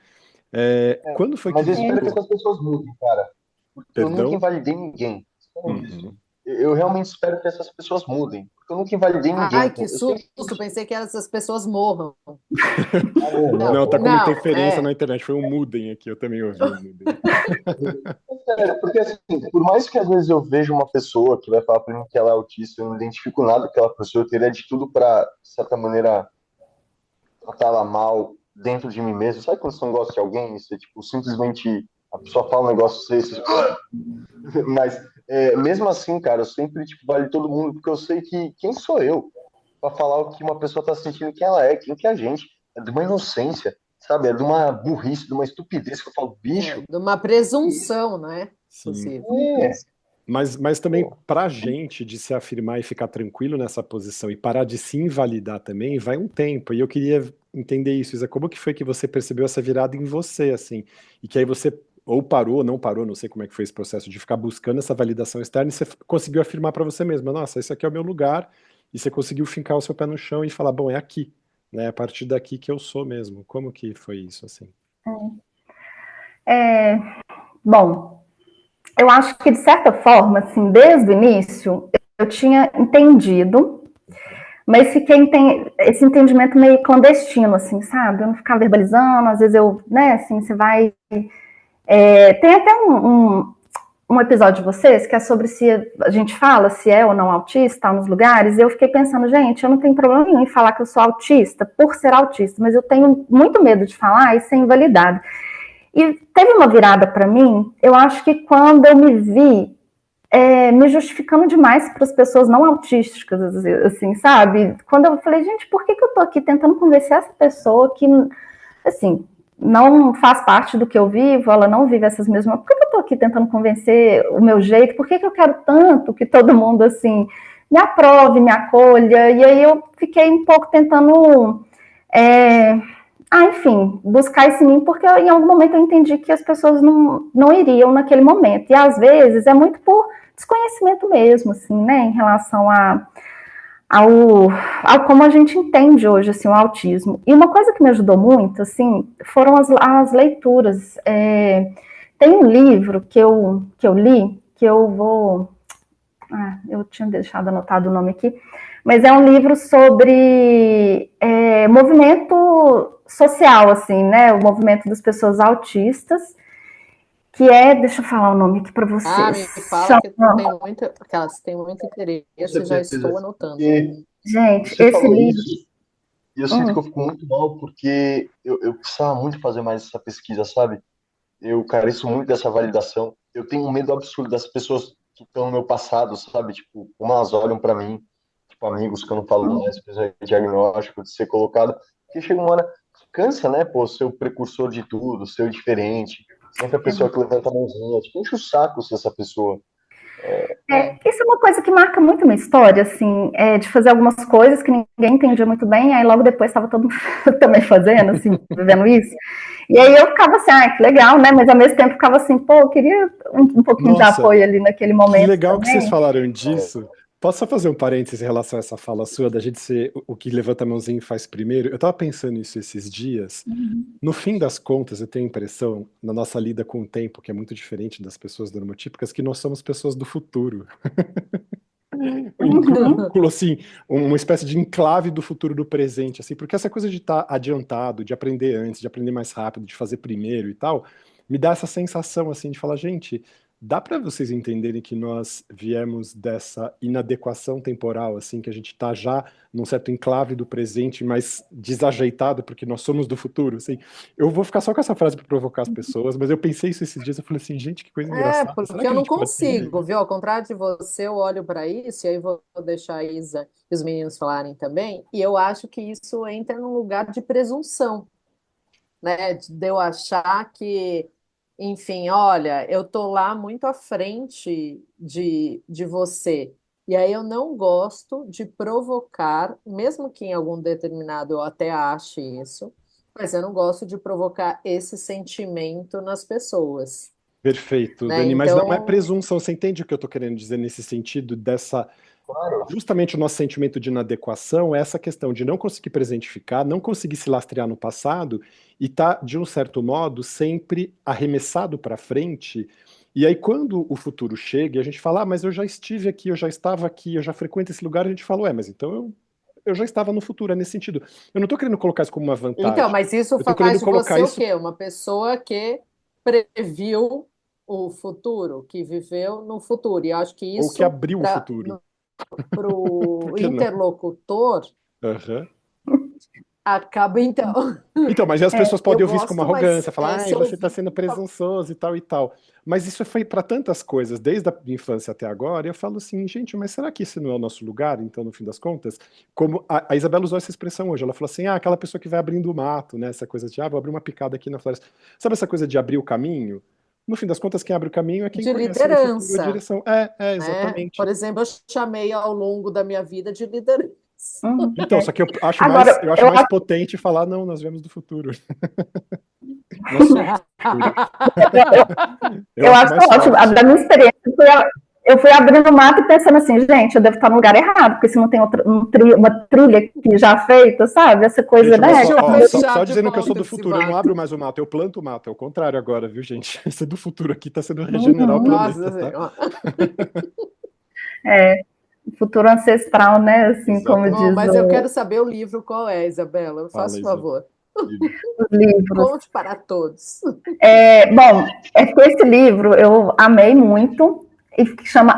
Quando foi que Mas eu espero que voltou? essas pessoas mudem, cara. Porque eu nunca Perdão? invalidei ninguém. Só isso. Uhum. Eu realmente espero que essas pessoas mudem. Porque eu nunca invalidei Ai, ninguém. que Eu sempre. susto! Pensei que essas pessoas morram. Ah, não, Não, Não, tá não. como não, interferência na internet. Foi um mudem aqui, eu também ouvi um mudem. Sério, porque assim, por mais que às vezes eu veja uma pessoa que vai falar pra mim que ela é autista, eu não identifico nada com aquela pessoa, eu teria de tudo pra, de certa maneira, tratar ela mal dentro de mim mesmo. Sabe quando você não gosta de alguém e você, tipo, simplesmente a pessoa fala um negócio pra você, mas mesmo assim, cara, eu sempre, tipo, vale todo mundo, porque eu sei que quem sou eu pra falar o que uma pessoa tá sentindo, quem ela é, quem que é a gente. É de uma inocência, sabe? É de uma burrice, de uma estupidez que eu falo, bicho, de uma presunção, né? Sim. Inclusive. é, Mas também pra gente de se afirmar e ficar tranquilo nessa posição e parar de se invalidar também, vai um tempo. E eu queria entender isso, Isa, como que foi que você percebeu essa virada em você, assim? E que aí você ou parou, ou não parou, não sei como é que foi esse processo de ficar buscando essa validação externa e você conseguiu afirmar pra você mesma, nossa, esse aqui é o meu lugar, e você conseguiu fincar o seu pé no chão e falar, bom, é aqui, né? É a partir daqui que eu sou mesmo. Como que foi isso, assim? Bom, eu acho que de certa forma, assim, desde o início, eu tinha entendido, mas fiquei esse entendimento meio clandestino, assim, sabe? Eu não ficava verbalizando, às vezes eu, né, assim, você vai. Tem até um episódio de vocês que é sobre se a gente fala se é ou não autista nos lugares, e eu fiquei pensando, gente, eu não tenho problema nenhum em falar que eu sou autista por ser autista, mas eu tenho muito medo de falar e ser invalidado. E teve uma virada para mim, eu acho que quando eu me vi me justificando demais para as pessoas não autísticas, assim, sabe? Quando eu falei, gente, por que eu tô aqui tentando convencer essa pessoa que, assim, não faz parte do que eu vivo, ela não vive essas mesmas... Por que eu tô aqui tentando convencer o meu jeito? Por que eu quero tanto que todo mundo, assim, me aprove, me acolha? E aí eu fiquei um pouco tentando... enfim, buscar esse mim, porque em algum momento eu entendi que as pessoas não iriam naquele momento. E às vezes é muito por desconhecimento mesmo, assim, né, em relação ao como a gente entende hoje, assim, o autismo. E uma coisa que me ajudou muito, assim, foram as leituras. Tem um livro que eu li, que eu vou... eu tinha deixado anotado o nome aqui, mas é um livro sobre movimento social, assim, né? O movimento das pessoas autistas, que deixa eu falar o nome aqui para Ah, vocês. me fala que elas têm muito com interesse, já certeza. estou anotando. Porque Gente, você esse falou livro. isso, e eu sinto que eu fico muito mal, porque eu precisava muito fazer mais essa pesquisa, sabe? Eu careço muito dessa validação. Eu tenho um medo absurdo das pessoas que estão no meu passado, sabe? Tipo, como elas olham para mim, tipo, amigos que eu não falo mais, precisa de diagnóstico, de ser colocado. Porque chega uma hora que cansa, né? Pô, ser o precursor de tudo, ser o diferente. Sempre a pessoa que levanta a mãozinha. Tipo, enche o saco ser essa pessoa. Isso é uma coisa que marca muito minha história, assim, de fazer algumas coisas que ninguém entendia muito bem, aí logo depois estava todo mundo também fazendo, assim, vivendo isso. E aí eu ficava assim, que legal, né? Mas ao mesmo tempo ficava assim, pô, eu queria um pouquinho de Nossa, apoio ali naquele que momento legal que vocês também. falaram disso. Posso só fazer um parênteses em relação a essa fala sua, da gente ser o que levanta a mãozinha e faz primeiro? Eu tava pensando nisso esses dias. No fim das contas, eu tenho a impressão, na nossa lida com o tempo, que é muito diferente das pessoas normotípicas, que nós somos pessoas do futuro. Uhum. Assim, uma espécie de enclave do futuro do presente, assim, porque essa coisa de estar adiantado, de aprender antes, de aprender mais rápido, de fazer primeiro e tal, me dá essa sensação, assim, de falar, gente, dá para vocês entenderem que nós viemos dessa inadequação temporal, assim, que a gente está já num certo enclave do presente, mas desajeitado, porque nós somos do futuro, assim. Eu vou ficar só com essa frase para provocar as pessoas, mas eu pensei isso esses dias, eu falei assim, gente, que coisa engraçada. Porque eu não consigo, viu? Ao contrário de você, eu olho para isso, e aí vou deixar a Isa e os meninos falarem também, e eu acho que isso entra num lugar de presunção, né? De eu achar que, enfim, olha, eu tô lá muito à frente de você. E aí eu não gosto de provocar, mesmo que em algum determinado eu até ache isso, mas eu não gosto de provocar esse sentimento nas pessoas, Perfeito, né? Dani, mas não é Então, presunção, você entende o que eu estou querendo dizer nesse sentido dessa. Claro. Justamente o nosso sentimento de inadequação é essa questão de não conseguir presentificar, não conseguir se lastrear no passado e tá, de um certo modo, sempre arremessado para frente. E aí, quando o futuro chega e a gente fala, mas eu já estive aqui, eu já estava aqui, eu já frequento esse lugar, a gente fala, mas então eu já estava no futuro, é nesse sentido. Eu não estou querendo colocar isso como uma vantagem. mas isso Eu estou faz querendo de colocar você o isso. quê? Uma pessoa que previu o futuro, que viveu no futuro. E eu acho que Ou que isso, abriu o futuro. para Por o que não? interlocutor, Aham. acaba então. Então, mas as pessoas Eu podem ouvir isso como gosto, mas arrogância, falar, se você está ouvir. sendo presunçoso e tal e tal. Mas isso foi para tantas coisas, desde a infância até agora, e eu falo assim, gente, mas será que esse não é o nosso lugar, então, no fim das contas? Como a Isabela usou essa expressão hoje, ela falou assim, aquela pessoa que vai abrindo o mato, né, essa coisa de, vou abrir uma picada aqui na floresta. Sabe essa coisa de abrir o caminho? No fim das contas, quem abre o caminho é quem De conhece o futuro, a liderança, direção. né? Exatamente. Por exemplo, eu chamei ao longo da minha vida de liderança. Então, só que eu acho Agora, eu acho mais potente falar, não, nós viemos do futuro. Nós somos do futuro. eu acho acho mais ótimo. forte. Da minha experiência, eu fui abrindo o mato e pensando assim, gente, eu devo estar no lugar errado, porque se não tem uma trilha aqui já feita, sabe? Essa coisa, Gente, mas né? só dizendo que eu sou do futuro, eu não abro mais o mato, eu planto o mato. É o contrário agora, viu, gente? Esse do futuro aqui tá sendo regenerar o planeta, Nossa, tá? Futuro ancestral, né? Assim, como Exatamente. diz mas eu quero saber o livro qual é, Isabela. Fala, Faça o Isa. favor. os livros. Conte para todos. Bom, que esse livro eu amei muito, e que chama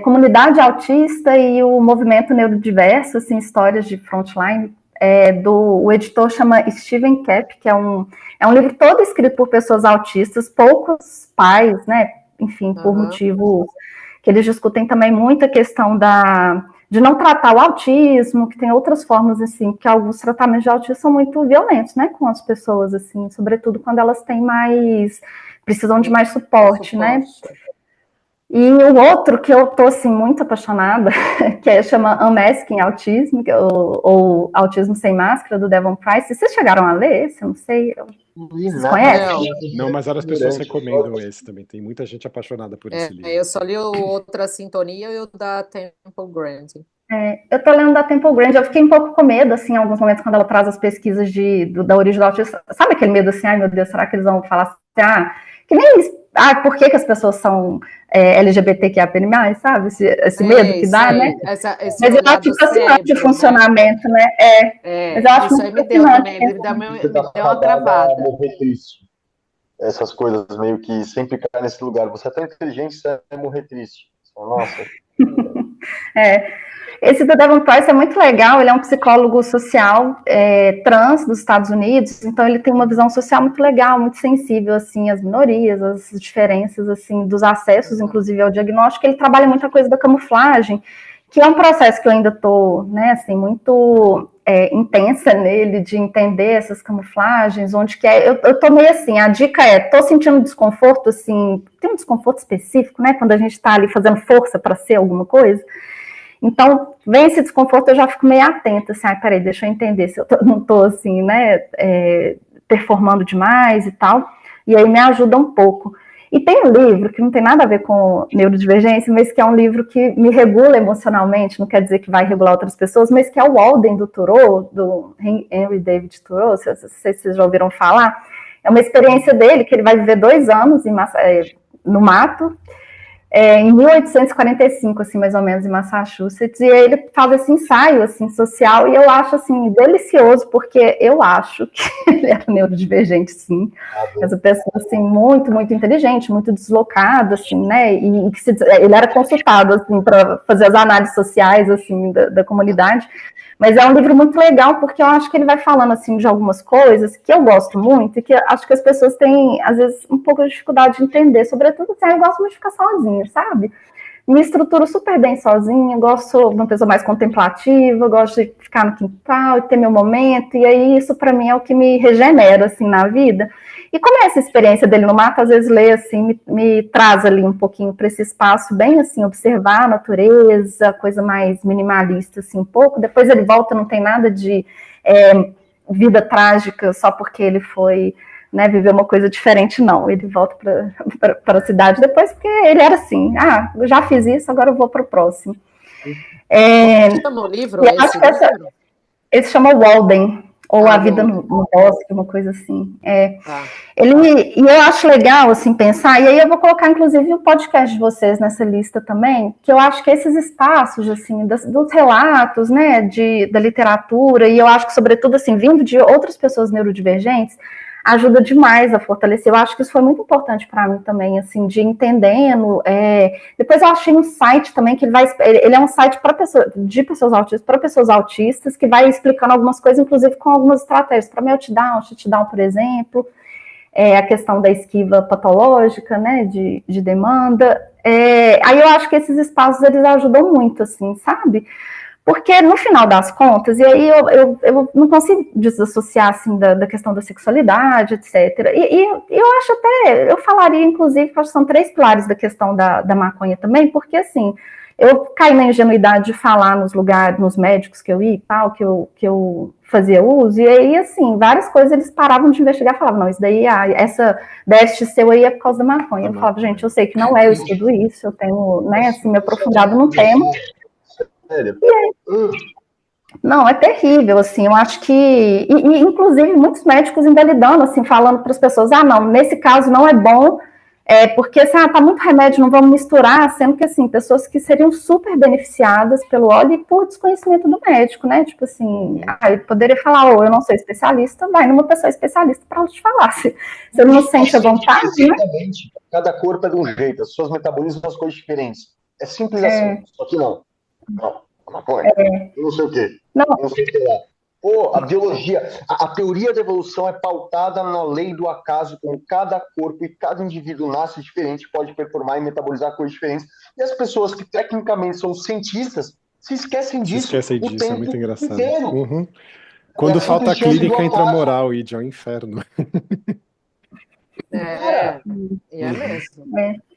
Comunidade Autista e o Movimento Neurodiverso, assim, histórias de frontline, o editor chama Steven Kapp, que é um livro todo escrito por pessoas autistas, poucos pais, né, enfim, por motivos que eles discutem também muito a questão de não tratar o autismo, que tem outras formas, assim, que alguns tratamentos de autismo são muito violentos, né, com as pessoas, assim, sobretudo quando elas têm precisam de mais suporte, né. E o outro que eu tô, assim, muito apaixonada, que chama Unmasking Autism, ou Autismo Sem Máscara, do Devon Price. Vocês chegaram a ler esse? Eu não sei. Vocês conhecem? Não, mas várias pessoas recomendam esse também. Tem muita gente apaixonada por esse livro. Eu só li o Outra Sintonia e o da Temple Grandin. Eu tô lendo da Temple Grandin, eu fiquei um pouco com medo, assim, em alguns momentos, quando ela traz as pesquisas da origem do autismo. Sabe aquele medo, assim, ai meu Deus, será que eles vão falar assim, que nem eles, por que as pessoas são LGBTQIA+, sabe? Esse medo que dá, né? Mas eu acho fascinante de funcionamento, né? Mas eu acho isso aí me deu também, me deu uma travada. Morrer triste. Essas coisas meio que sempre caem nesse lugar. Você é tão inteligente, você vai morrer triste. Nossa. Esse do Devon Price é muito legal, ele é um psicólogo social trans dos Estados Unidos, então ele tem uma visão social muito legal, muito sensível, assim, às minorias, às diferenças, assim, dos acessos, inclusive, ao diagnóstico. Ele trabalha muita coisa da camuflagem, que é um processo que eu ainda estou, né, assim, muito intensa nele, de entender essas camuflagens, onde que eu tô meio assim, a dica tô sentindo desconforto, assim, tem um desconforto específico, né, quando a gente está ali fazendo força para ser alguma coisa. Então, vem esse desconforto, eu já fico meio atenta, assim, peraí, deixa eu entender se eu não estou, assim, né, performando demais e tal, e aí me ajuda um pouco. E tem um livro que não tem nada a ver com neurodivergência, mas que é um livro que me regula emocionalmente, não quer dizer que vai regular outras pessoas, mas que é o Walden, do Thoreau, do Henry David Thoreau, não sei se vocês já ouviram falar. É uma experiência dele, que ele vai viver 2 anos no mato, em 1845, assim, mais ou menos, em Massachusetts, e ele faz esse ensaio, assim, social, e eu acho, assim, delicioso, porque eu acho que ele era neurodivergente, sim, essa pessoa, assim, muito, muito inteligente, muito deslocado, assim, né, e ele era consultado, assim, para fazer as análises sociais, assim, da comunidade, mas é um livro muito legal, porque eu acho que ele vai falando, assim, de algumas coisas que eu gosto muito, e que acho que as pessoas têm, às vezes, um pouco de dificuldade de entender, sobretudo, assim, eu gosto muito de ficar sozinha, sabe? Me estruturo super bem sozinha, gosto de uma pessoa mais contemplativa, gosto de ficar no quintal e ter meu momento, e aí isso para mim é o que me regenera, assim, na vida. E como é essa experiência dele no mato, às vezes ler, assim, me traz ali um pouquinho para esse espaço, bem, assim, observar a natureza, coisa mais minimalista, assim, um pouco. Depois ele volta, não tem nada de vida trágica só porque ele foi, né, viver uma coisa diferente, não. Ele volta para a cidade depois porque ele era assim, eu já fiz isso, agora eu vou para o próximo. Como chama o livro? Esse chama Walden, ou A Vida no Bosque, uma coisa assim. E eu acho legal, assim, pensar, e aí eu vou colocar, inclusive, o podcast de vocês nessa lista também, que eu acho que esses espaços, assim, dos relatos, né, da literatura, e eu acho que, sobretudo, assim, vindo de outras pessoas neurodivergentes, ajuda demais a fortalecer. Eu acho que isso foi muito importante para mim também, assim, de entendendo. Depois eu achei um site também que ele é um site de pessoas autistas, para pessoas autistas, que vai explicando algumas coisas, inclusive com algumas estratégias para meltdown, shutdown, por exemplo, a questão da esquiva patológica, né, de demanda. Aí eu acho que esses espaços, eles ajudam muito, assim, sabe? Porque, no final das contas, e aí eu não consigo desassociar, assim, da questão da sexualidade, etc. E eu acho até, eu falaria, inclusive, que são 3 pilares da questão da maconha também, porque, assim, eu caí na ingenuidade de falar nos lugares, nos médicos que eu ia e tal, que eu fazia uso, e aí, assim, várias coisas eles paravam de investigar e falavam, não, isso daí, essa déficit seu aí é por causa da maconha. Eu falava, gente, eu sei que não é, eu estudo isso, eu tenho, né, assim, me aprofundado no tema. Não, é terrível, assim, eu acho que, inclusive, muitos médicos invalidando, assim, falando para as pessoas, não, nesse caso não é bom, porque, assim, tá muito remédio, não vamos misturar, sendo que, assim, pessoas que seriam super beneficiadas pelo óleo e por desconhecimento do médico, né, tipo assim, eu poderia falar, eu não sou especialista, vai numa pessoa especialista para ela te falar, se você não sente a vontade, exatamente, né? Cada corpo é de um jeito, as suas metabolismos são as coisas diferentes, é simples assim, só que não, maconha, não sei o quê, não sei o que lá. A biologia, a teoria da evolução é pautada na lei do acaso, como cada corpo e cada indivíduo nasce diferente, pode performar e metabolizar coisas diferentes. E as pessoas que tecnicamente são cientistas se esquecem disso. É muito engraçado. Uhum. Quando falta a clínica, entra a moral, e é um inferno. E é mesmo.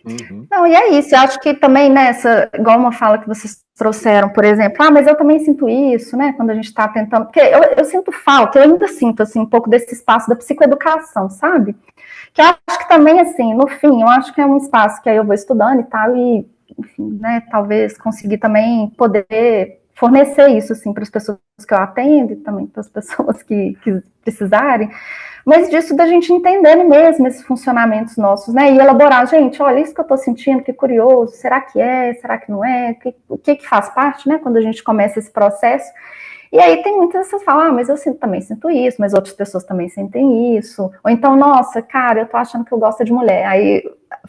Uhum. Não, e é isso, eu acho que também nessa, igual uma fala que vocês trouxeram, por exemplo, mas eu também sinto isso, né, quando a gente está tentando, porque eu sinto falta, eu ainda sinto, assim, um pouco desse espaço da psicoeducação, sabe? Que eu acho que também, assim, no fim, eu acho que é um espaço que aí eu vou estudando e tal, e, enfim, né, talvez conseguir também poder fornecer isso, assim, para as pessoas que eu atendo e também para as pessoas que precisarem, mas disso da gente entendendo mesmo esses funcionamentos nossos, né, e elaborar, gente, olha, isso que eu estou sentindo, que curioso, será que não é, o que faz parte, né, quando a gente começa esse processo, e aí tem muitas pessoas que falam, mas eu também sinto isso, mas outras pessoas também sentem isso, ou então, nossa, cara, eu tô achando que eu gosto de mulher, aí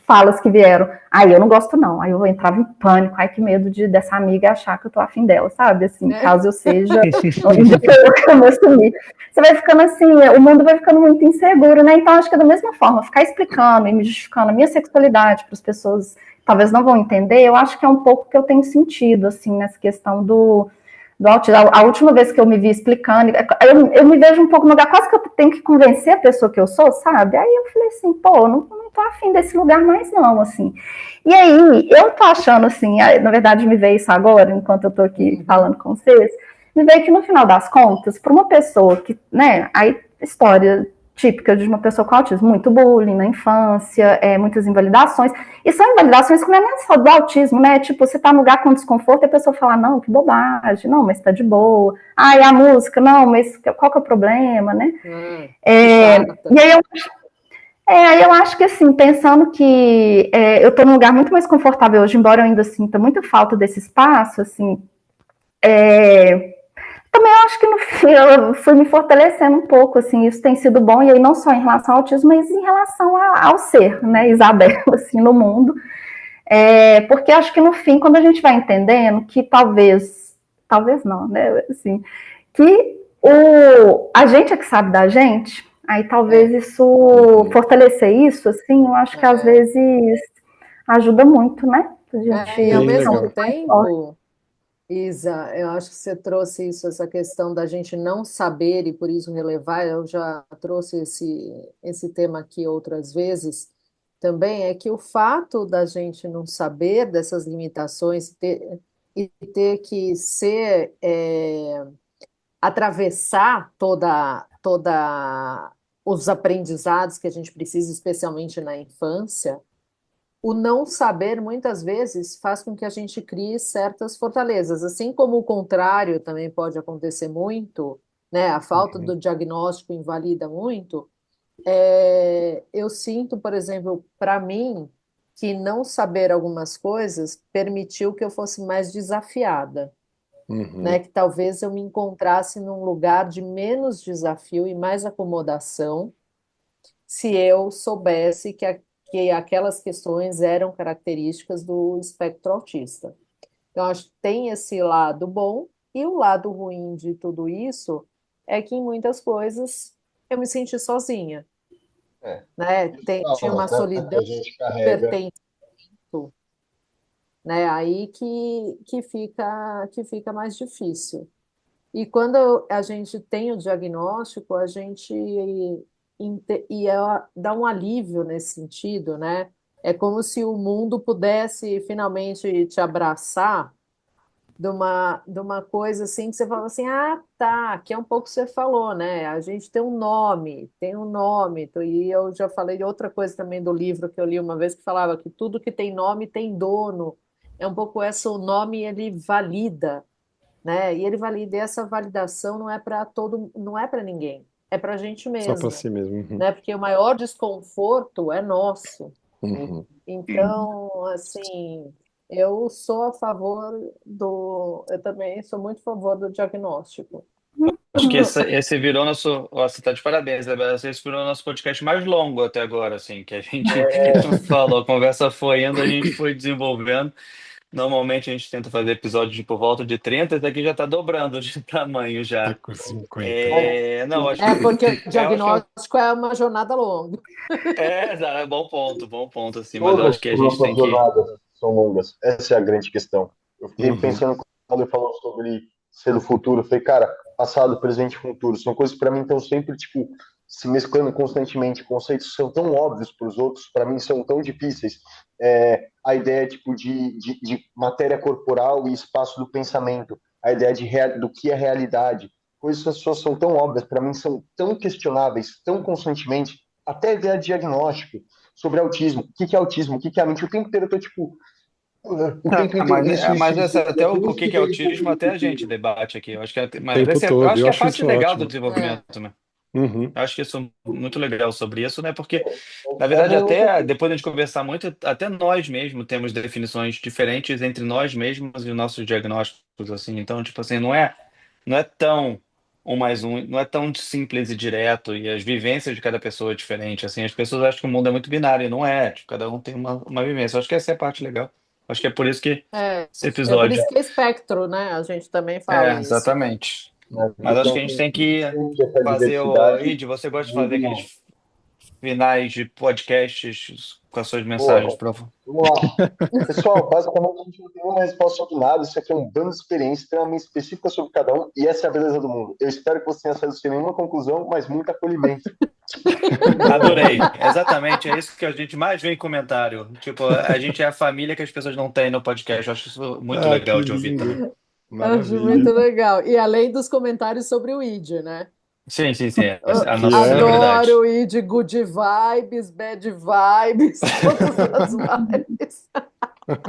falas que vieram, eu não gosto não, aí eu entrava em pânico, que medo dessa amiga achar que eu tô afim dela, sabe, assim, caso eu seja, eu me assumir. Você vai ficando assim, o mundo vai ficando muito inseguro, né, então acho que é da mesma forma, ficar explicando e me justificando a minha sexualidade para as pessoas talvez não vão entender, eu acho que é um pouco que eu tenho sentido, assim, nessa questão do autismo. A última vez que eu me vi explicando, eu me vejo um pouco no lugar, quase que eu tenho que convencer a pessoa que eu sou, sabe? Aí eu falei assim, não tô afim desse lugar mais não, assim. E aí, eu tô achando assim, na verdade me veio isso agora, enquanto eu tô aqui falando com vocês, me veio que no final das contas, para uma pessoa que, né, aí história típica de uma pessoa com autismo, muito bullying na infância, muitas invalidações, e são invalidações que não é nem só do autismo, né, tipo, você tá num lugar com desconforto e a pessoa fala, não, que bobagem, não, mas tá de boa, e a música, não, mas qual que é o problema, né, e aí Aí eu acho que, assim, pensando que eu estou num lugar muito mais confortável hoje, embora eu ainda sinta muita falta desse espaço, assim, também eu acho que no fim eu fui me fortalecendo um pouco, assim, isso tem sido bom, e aí não só em relação ao autismo, mas em relação ao ser, né, Isabela, assim, no mundo. Porque acho que no fim, quando a gente vai entendendo que talvez não, né, assim, que a gente é que sabe da gente, aí talvez isso, fortalecer isso, assim, eu acho que às vezes ajuda muito, né? A gente E ao Bem mesmo legal. tempo, Isa, eu acho que você trouxe isso, essa questão da gente não saber e por isso relevar. Eu já trouxe esse tema aqui outras vezes também. É que o fato da gente não saber dessas limitações e ter que atravessar toda os aprendizados que a gente precisa, especialmente na infância. O não saber, muitas vezes, faz com que a gente crie certas fortalezas, assim como o contrário também pode acontecer muito, né? A falta do diagnóstico invalida muito. Eu sinto, por exemplo, para mim, que não saber algumas coisas permitiu que eu fosse mais desafiada, né? Uhum. Que talvez eu me encontrasse num lugar de menos desafio e mais acomodação se eu soubesse que aquelas questões eram características do espectro autista. Então, acho que tem esse lado bom, e o lado ruim de tudo isso é que em muitas coisas eu me senti sozinha, É, né? Tinha uma traumas, né? Que solidão a gente de carrega. pertencimento, né? Aí que fica mais difícil. E quando a gente tem o diagnóstico, a gente dá um alívio nesse sentido, né? É como se o mundo pudesse finalmente te abraçar de uma coisa assim que você fala assim, ah, tá, que é um pouco o que você falou, né? A gente tem um nome. E eu já falei de outra coisa também do livro que eu li uma vez que falava que tudo que tem nome tem dono. É um pouco essa, o nome ele valida, né? E ele valida, e essa validação não é para ninguém, é para a gente Só para mesmo, si mesmo. Uhum. né? Porque o maior desconforto é nosso. Uhum. Então, assim, eu também sou muito a favor do diagnóstico. Acho que esse virou nosso. Ó, você tá de parabéns, Isabela. Esse virou nosso podcast mais longo até agora, assim, que a gente falou, a conversa foi indo, a gente foi desenvolvendo. Normalmente a gente tenta fazer episódios de por volta de 30, esse daqui já tá dobrando de tamanho Tá já. com 50 já. Não, acho É que porque o eu acho que diagnóstico é uma jornada longa. bom ponto, assim, mas eu Todas acho as que a gente nossas tem que. jornadas são longas. Essa é a grande questão. Eu fiquei Uhum. pensando quando ele falou sobre ser o futuro. Eu falei, cara, passado, presente e futuro são coisas que para mim estão sempre tipo se mesclando constantemente. Conceitos são tão óbvios para os outros, para mim são tão difíceis. A ideia tipo de matéria corporal e espaço do pensamento, a ideia do que é realidade. Coisas que as pessoas são tão óbvias, para mim são tão questionáveis, tão constantemente. Até a ideia de diagnóstico sobre autismo. O que que é autismo? O que que é a mente? O tempo inteiro eu tô tipo. O tempo inteiro. Mas até Por o isso que que que é vem autismo, até a gente debate aqui. Eu acho que O tempo eu todo. acho Eu que é a acho parte isso legal do ótimo. É. desenvolvimento, né? Uhum. Eu acho que isso é muito legal sobre isso, né? Porque, na É a verdade, minha outra até coisa. depois de a gente conversar muito, até nós mesmos temos definições diferentes entre nós mesmos e os nossos diagnósticos, assim. Então, tipo assim, não é tão um mais um, não é tão simples e direto, e as vivências de cada pessoa é diferente, assim. As pessoas acham que o mundo é muito binário, e não é. Tipo, cada um tem uma vivência. Eu acho que essa é a parte legal. Acho que é por isso que É, esse é por episódio. isso que é espectro, né? A gente também fala isso. Exatamente. Né? Mas acho que Então a gente tem tem que sempre essa fazer o. diversidade Id, você gosta de fazer muito. aqueles finais de podcasts com as suas mensagens, Boa, provo. vamos lá. Pessoal, basicamente a gente não tem uma resposta sobre nada. Isso aqui é um bando de experiência extremamente específica sobre cada um, e essa é a beleza do mundo. Eu espero que você tenha saído sem nenhuma conclusão, mas muito acolhimento. Adorei. Exatamente, é isso que a gente mais vê em comentário. Tipo, a gente é a família que as pessoas não têm no podcast. Eu acho isso muito Ah, que legal de ouvir lindo. também. Acho muito Maravilha. legal. E além dos comentários sobre o ID, né? Sim, sim, sim. É Eu a Que nossa é. celebridade. adoro ir de good vibes, bad vibes, todas as vibes.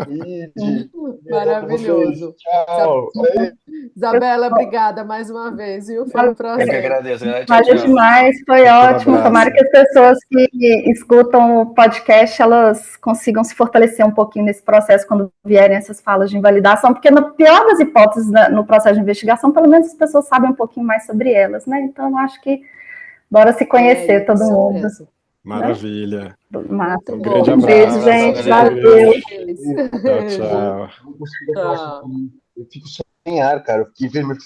Ide. Maravilhoso. Tchau. Isabela, obrigada mais uma vez, viu? Foi um Eu que prazer. agradeço. Tchau, Valeu tchau. demais, foi ótimo. abraço. Tomara que as pessoas que escutam o podcast, elas consigam se fortalecer um pouquinho nesse processo quando vierem essas falas de invalidação, porque na pior das hipóteses, no processo de investigação, pelo menos as pessoas sabem um pouquinho mais sobre elas, né? Então, eu acho que bora se conhecer todo isso mundo. mesmo. Maravilha. Massa. Muito grande bom. Um beijo, abraço. gente. Valeu. Valeu. Tchau, tchau. Eu não consigo falar sobre isso. Eu fico sem ar, cara. Eu fiquei vermelho.